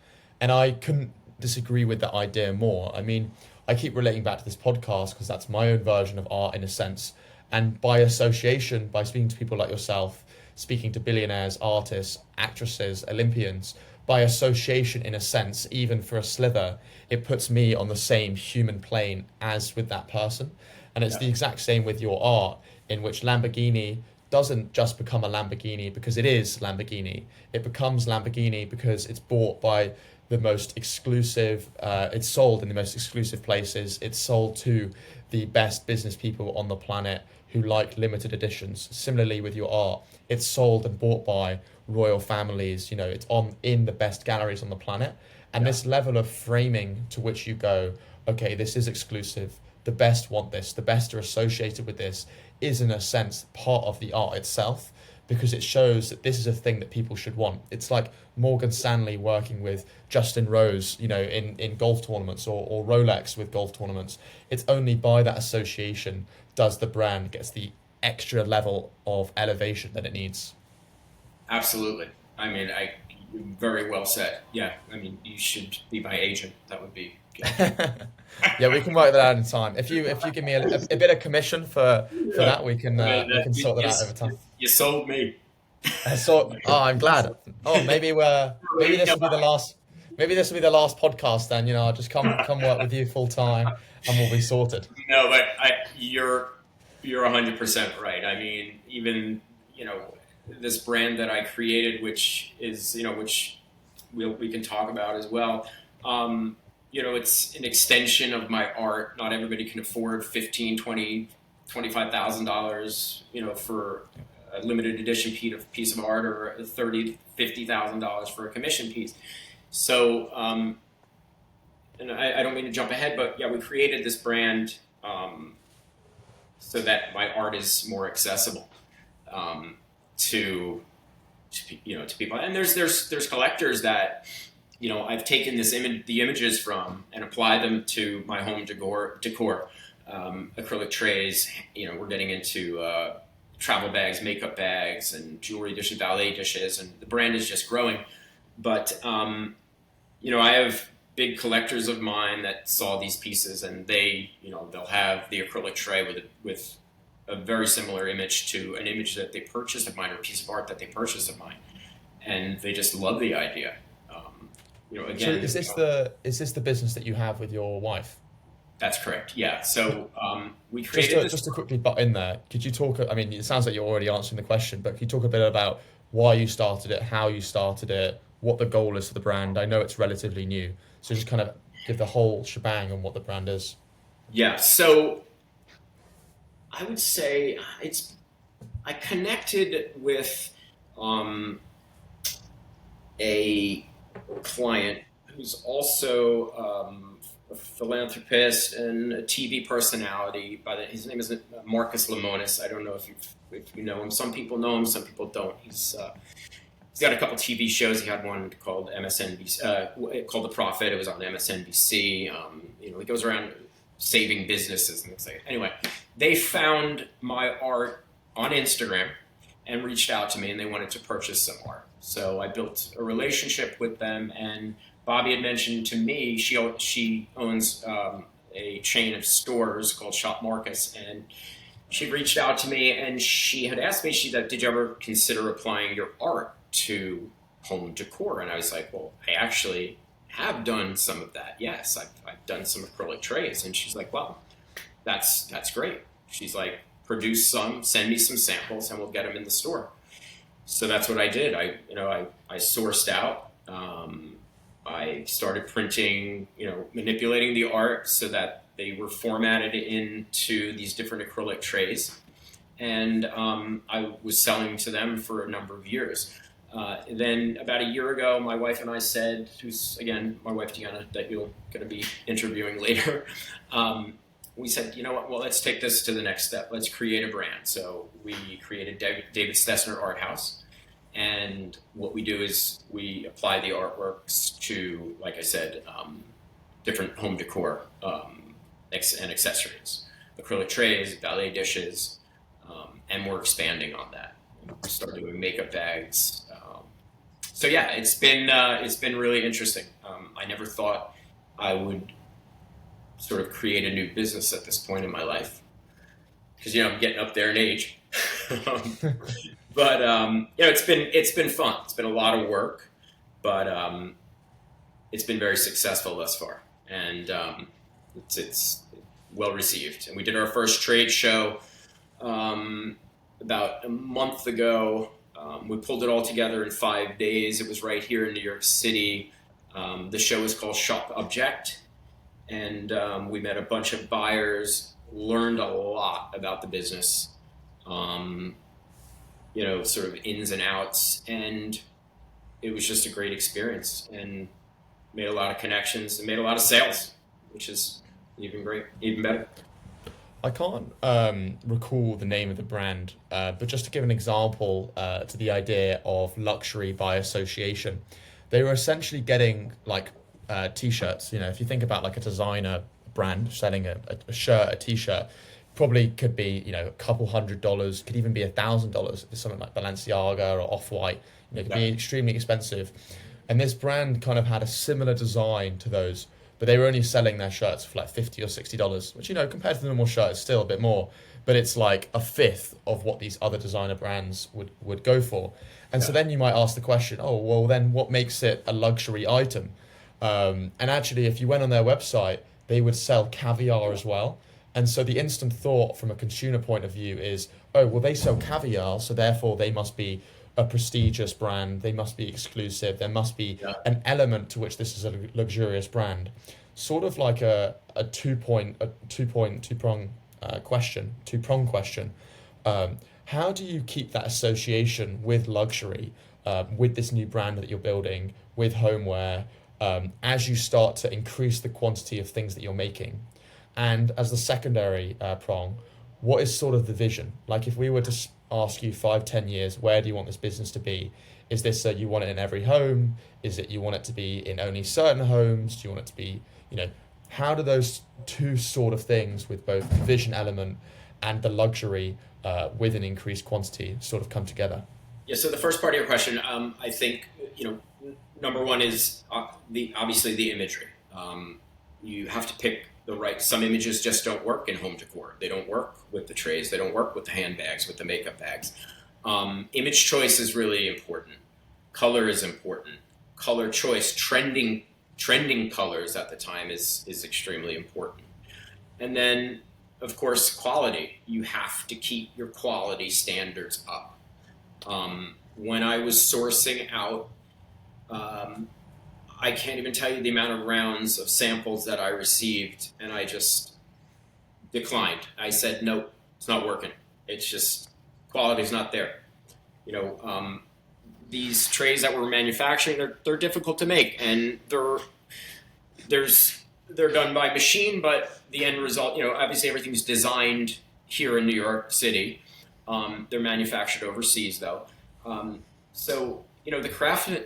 And I couldn't disagree with that idea more. I mean, I keep relating back to this podcast because that's my own version of art in a sense. And by association, by speaking to people like yourself, speaking to billionaires, artists, actresses, Olympians, by association, in a sense, even for a slither, it puts me on the same human plane as with that person. And it's the exact same with your art, in which Lamborghini doesn't just become a Lamborghini because it is Lamborghini. It becomes Lamborghini because it's bought by the most exclusive. It's sold in the most exclusive places. It's sold to the best business people on the planet who like limited editions. Similarly with your art, it's sold and bought by royal families. You know, it's on in the best galleries on the planet. And this level of framing to which you go, okay, this is exclusive. The best want this. The best are associated with this. Is in a sense part of the art itself, because it shows that this is a thing that people should want. It's like Morgan Stanley working with Justin Rose, you know, in golf tournaments, or Rolex with golf tournaments. It's only by that association does the brand gets the extra level of elevation that it needs. Absolutely. I mean, very well said. Yeah. I mean, you should be my agent. That would be good. Yeah, we can work that out in time. If you give me a bit of commission for Yeah. that, we can sort that out over time. You sold me. So, oh, I'm glad. Oh, maybe this will be the last. Maybe this will be the last podcast. Then, you know, I'll just come work with you full time, and we'll be sorted. No, but you're 100% right. I mean, even, you know, this brand that I created, which is, you know, which we can talk about as well. You know, it's an extension of my art. Not everybody can afford $15,000, $20,000, $25,000, you know, for a limited edition piece of art, or $30,000, $50,000 for a commission piece. So, and I don't mean to jump ahead, but yeah, we created this brand so that my art is more accessible to you know, to people. And there's collectors that, you know, I've taken the images from and applied them to my home decor, acrylic trays. You know, we're getting into travel bags, makeup bags, and jewelry dishes, ballet dishes, and the brand is just growing. But you know, I have big collectors of mine that saw these pieces, and they, you know, they'll have the acrylic tray with a very similar image to an image that they purchased of mine, or a piece of art that they purchased of mine, and they just love the idea. You know, again, So is this the business that you have with your wife? That's correct. Yeah. So we created Just to quickly butt in there, could you talk? I mean, it sounds like you're already answering the question, but could you talk a bit about why you started it, how you started it, what the goal is for the brand? I know it's relatively new, so just kind of give the whole shebang on what the brand is. Yeah. So I would say I connected with a client who's also a philanthropist and a TV personality. His name is Marcus Lemonis. I don't know if you know him. Some people know him, some people don't. He's got a couple TV shows. He had one called MSNBC, called The Prophet. It was on MSNBC. You know, he goes around saving businesses and things like that. Anyway, they found my art on Instagram and reached out to me, and they wanted to purchase some art. So I built a relationship with them, and Bobby had mentioned to me she owns a chain of stores called Shop Marcus, and she reached out to me, and she had asked me, she said, "Did you ever consider applying your art to home decor?" And I was like, "Well, I actually have done some of that. Yes, I've done some acrylic trays." And she's like, "Well, that's great." She's like, "Produce some, send me some samples, and we'll get them in the store." So that's what I did. I sourced out. I started printing, you know, manipulating the art so that they were formatted into these different acrylic trays, and I was selling to them for a number of years. Then about a year ago, my wife and I said, who's again my wife Deanna, that you're going to be interviewing later, we said, you know what, well, let's take this to the next step. Let's create a brand. So we created David Stesner Art House. And what we do is we apply the artworks to, like I said, different home decor and accessories, acrylic trays, ballet dishes, and we're expanding on that. We started doing makeup bags. So yeah, it's been really interesting. I never thought I would sort of create a new business at this point in my life, because, you know, I'm getting up there in age. But you know, it's been fun. It's been a lot of work, but it's been very successful thus far, and it's well received. And we did our first trade show about a month ago. We pulled it all together in 5 days. It was right here in New York City. The show is called Shock Object, and we met a bunch of buyers, learned a lot about the business, sort of ins and outs, and it was just a great experience, and made a lot of connections and made a lot of sales, which is even better. I can't recall the name of the brand, but just to give an example to the idea of luxury by association, they were essentially getting like t-shirts. If you think about like a designer brand selling a shirt, a t-shirt, probably could be a couple $100, could even be $1,000 if it's something like Balenciaga or Off-White. It could be extremely expensive. And this brand kind of had a similar design to those, but they were only selling their shirts for like $50 or $60, which compared to the normal shirt is still a bit more, but it's like a fifth of what these other designer brands would go for. And so then you might ask the question, oh, well, then what makes it a luxury item? And actually, if you went on their website, they would sell caviar as well. And so the instant thought from a consumer point of view is, oh, well, they sell caviar, so therefore they must be a prestigious brand, they must be exclusive, there must be an element to which this is a luxurious brand. Sort of like a two-prong question. How do you keep that association with luxury, with this new brand that you're building, with homeware, as you start to increase the quantity of things that you're making? And as the secondary prong, what is sort of the vision? Like if we were to ask you 5-10 years, where do you want this business to be? Is this you want it in every home? Is it you want it to be in only certain homes? Do you want it to be, how do those two sort of things with both the vision element and the luxury with an increased quantity sort of come together? Yeah, so the first part of your question, I think, number one is obviously the imagery. You have to pick some images just don't work in home decor. They don't work with the trays. They don't work with the handbags, with the makeup bags. Image choice is really important. Color is important. Color choice, trending colors at the time is extremely important. And then, of course, quality. You have to keep your quality standards up. When I was sourcing out, I can't even tell you the amount of rounds of samples that I received, and I just declined. I said, nope, it's not working. It's just, quality's not there. These trays that we're manufacturing, they're difficult to make, and they're done by machine, but the end result, obviously everything's designed here in New York City. They're manufactured overseas, though. The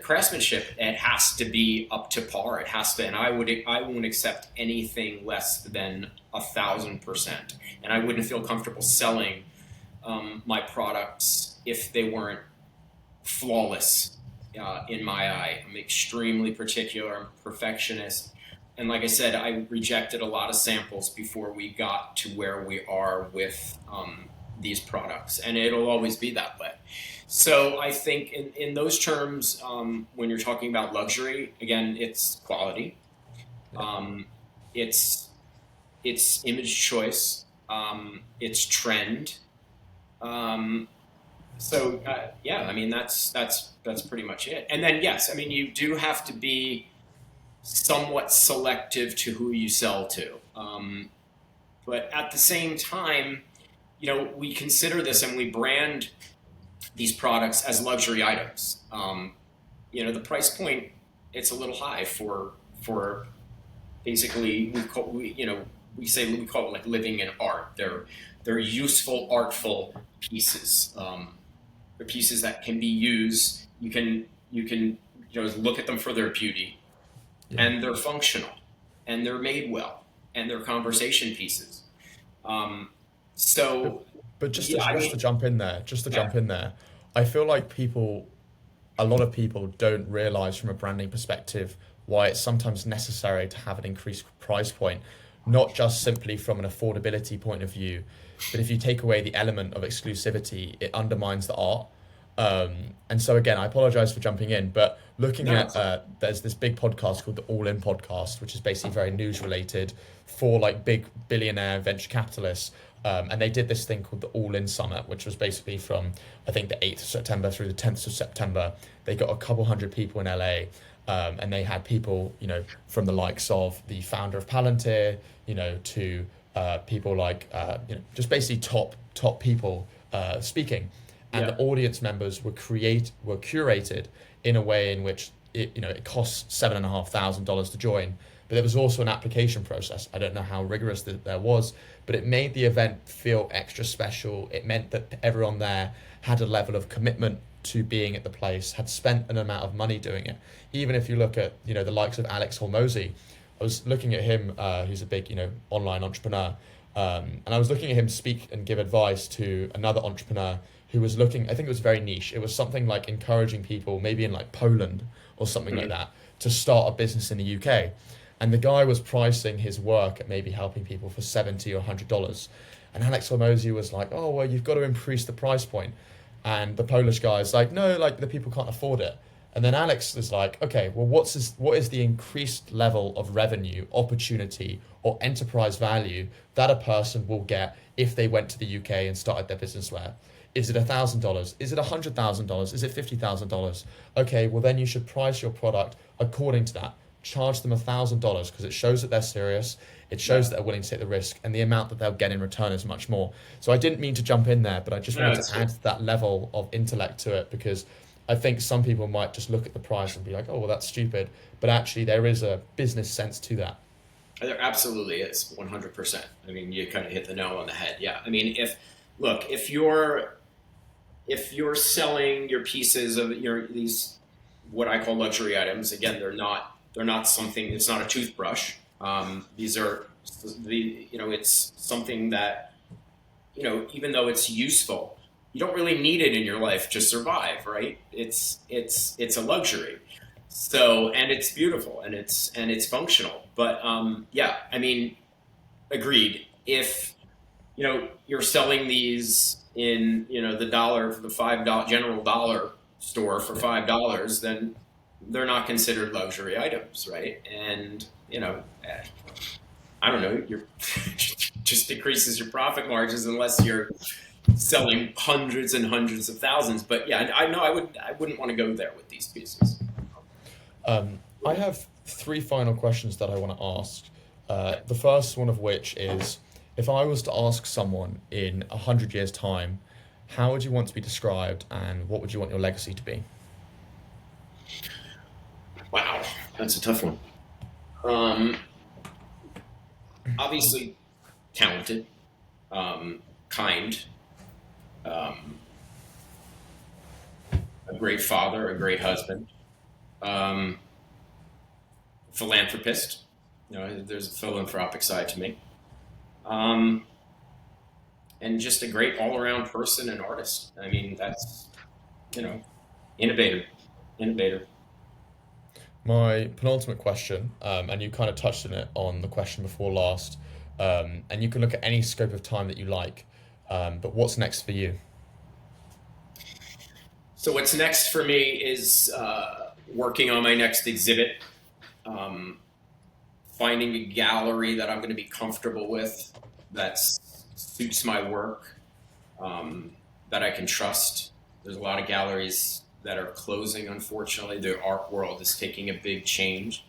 craftsmanship, it has to be up to par. It has to, and I won't accept anything less than 1,000%. And I wouldn't feel comfortable selling my products if they weren't flawless in my eye. I'm extremely particular. I'm a perfectionist. And like I said, I rejected a lot of samples before we got to where we are with these products. And it'll always be that way. So I think in those terms, when you're talking about luxury, again, it's quality, it's image choice, it's trend. That's pretty much it. And then yes, you do have to be somewhat selective to who you sell to, but at the same time, we consider this and we brand these products as luxury items. The price point, it's a little high for basically, we call it like living in art. They're useful, artful pieces. They're pieces that can be used. You can look at them for their beauty, and they're functional, and they're made well, and they're conversation pieces. But just to jump in there, I feel like a lot of people don't realize from a branding perspective why it's sometimes necessary to have an increased price point, not just simply from an affordability point of view, but if you take away the element of exclusivity, it undermines the art. And so again, I apologize for jumping in, but looking at, there's this big podcast called the All In Podcast, which is basically very news related for like big billionaire venture capitalists. And they did this thing called the All In Summit, which was basically from, I think, the 8th of September through the 10th of September. They got a couple hundred people in LA. And they had people, from the likes of the founder of Palantir, to people like, just basically top people speaking, and Yeah. the audience members were curated in a way in which it costs $7,500 to join, but there was also an application process. I don't know how rigorous there was, but it made the event feel extra special. It meant that everyone there had a level of commitment to being at the place, had spent an amount of money doing it. Even if you look at the likes of Alex Hormozy, I was looking at him, who's a big online entrepreneur, and I was looking at him speak and give advice to another entrepreneur who was looking. I think it was very niche. It was something like encouraging people, maybe in like Poland or something like that, to start a business in the UK. And the guy was pricing his work at maybe helping people for $70 or $100. And Alex Hormozy was like, oh, well, you've got to increase the price point. And the Polish guy is like, no, like the people can't afford it. And then Alex is like, okay, well, what is the increased level of revenue, opportunity, or enterprise value that a person will get if they went to the UK and started their business there? Is it $1,000? Is it $100,000? Is it $50,000? Okay, well then you should price your product according to that. Charge them $1,000 because it shows that they're serious. It shows that they're willing to take the risk, and the amount that they'll get in return is much more. So I didn't mean to jump in there, but I just wanted to add that level of intellect to it, because I think some people might just look at the price and be like, oh, well, that's stupid. But actually, there is a business sense to that. There absolutely is, 100%. I mean, you kind of hit the nail on the head. Yeah. I mean, if you're selling your pieces of these what I call luxury items, again, they're not something. It's not a toothbrush. These are it's something that even though it's useful, you don't really need it in your life to survive, right? It's a luxury. So, and it's beautiful and it's functional. But yeah, I mean, agreed. If you're selling these in the $5 general dollar store for $5, then they're not considered luxury items, right? And I don't know, you're just decreases your profit margins unless you're selling hundreds and hundreds of thousands. But yeah, I know I wouldn't want to go there with these pieces. I have three final questions that I want to ask. The first one of which is, if I was to ask someone in 100 years' time, how would you want to be described, and what would you want your legacy to be? Wow, that's a tough one. Obviously, talented, kind, a great father, a great husband, philanthropist. There's a philanthropic side to me, and just a great all-around person and artist. I mean, that's innovator. My penultimate question, and you kind of touched on it on the question before last, and you can look at any scope of time that you like, but what's next for you? So what's next for me is working on my next exhibit, finding a gallery that I'm going to be comfortable with, that suits my work, that I can trust. There's a lot of galleries that are closing, unfortunately. The art world is taking a big change.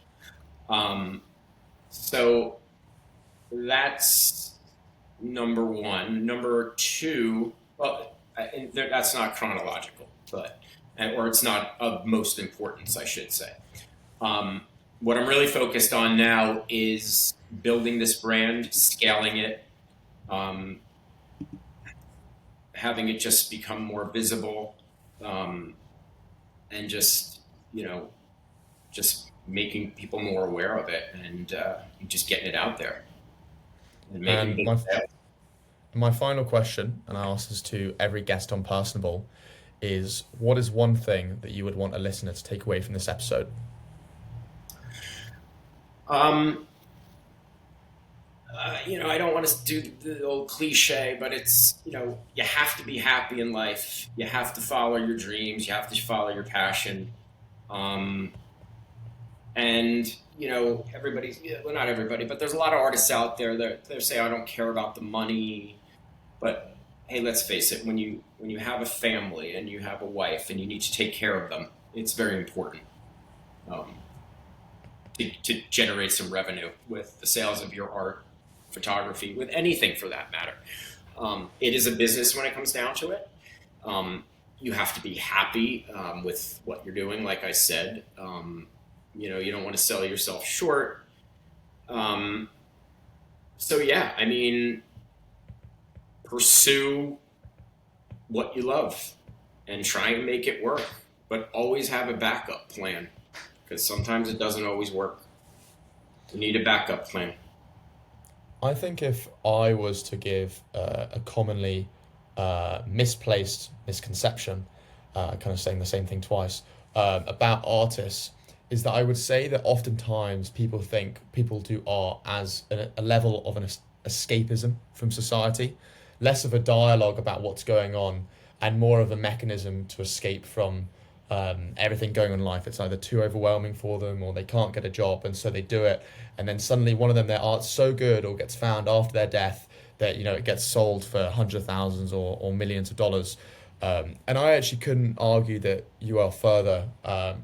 So that's number one. Number two, well, that's not chronological, or it's not of most importance, I should say. What I'm really focused on now is building this brand, scaling it, having it just become more visible, and just making people more aware of it, and just getting it out there and making And big sales. my final question, and I ask this to every guest on Personable, is what is one thing that you would want a listener to take away from this episode? I don't want to do the old cliche, but it's, you have to be happy in life. You have to follow your dreams. You have to follow your passion. And, everybody's, well, not everybody, but there's a lot of artists out there that they say, I don't care about the money. But hey, let's face it, when you have a family and you have a wife and you need to take care of them, it's very important. to generate some revenue with the sales of your art, photography, with anything for that matter. It is a business when it comes down to it. You have to be happy with what you're doing. Like I said, you don't want to sell yourself short. So yeah, I mean, pursue what you love and try and make it work, but always have a backup plan, because sometimes it doesn't always work. You need a backup plan. I think if I was to give a commonly misplaced misconception, kind of saying the same thing twice, about artists, is that I would say that oftentimes people think people do art as a level of an escapism from society, less of a dialogue about what's going on, and more of a mechanism to escape from everything going on in life. It's either too overwhelming for them or they can't get a job, and so they do it. And then suddenly one of them, their art's so good or gets found after their death that, it gets sold for hundreds of thousands or millions of dollars. And I actually couldn't argue that you are further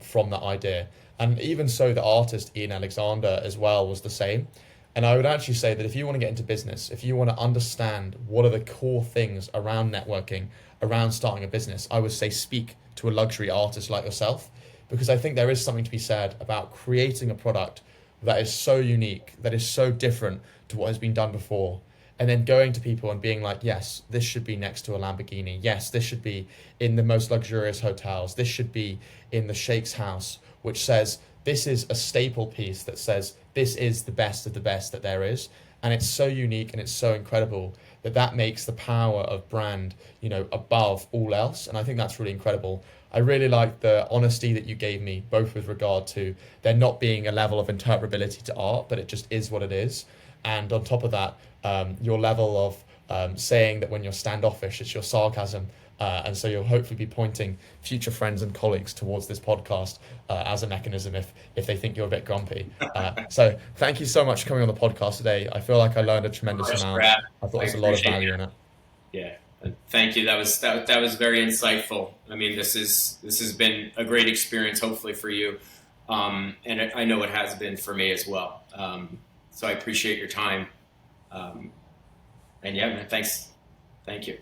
from that idea. And even so, the artist Ian Alexander as well was the same. And I would actually say that if you want to get into business, if you want to understand what are the core things around networking, around starting a business, I would say speak to a luxury artist like yourself, because I think there is something to be said about creating a product that is so unique, that is so different to what has been done before, and then going to people and being like, yes, this should be next to a Lamborghini. Yes, this should be in the most luxurious hotels. This should be in the Sheikh's house, which says this is a staple piece that says this is the best of the best that there is. And it's so unique and it's so incredible that makes the power of brand, above all else. And I think that's really incredible. I really like the honesty that you gave me, both with regard to there not being a level of interpretability to art, but it just is what it is. And on top of that, your level of saying that when you're standoffish, it's your sarcasm. And so you'll hopefully be pointing future friends and colleagues towards this podcast as a mechanism if they think you're a bit grumpy. So thank you so much for coming on the podcast today. I feel like I learned a tremendous amount. Brad. I thought there was a lot of value it. in it. Yeah, thank you. That was very insightful. I mean, this has been a great experience, hopefully for you, and I know it has been for me as well. So I appreciate your time. And yeah, man, thanks. Thank you.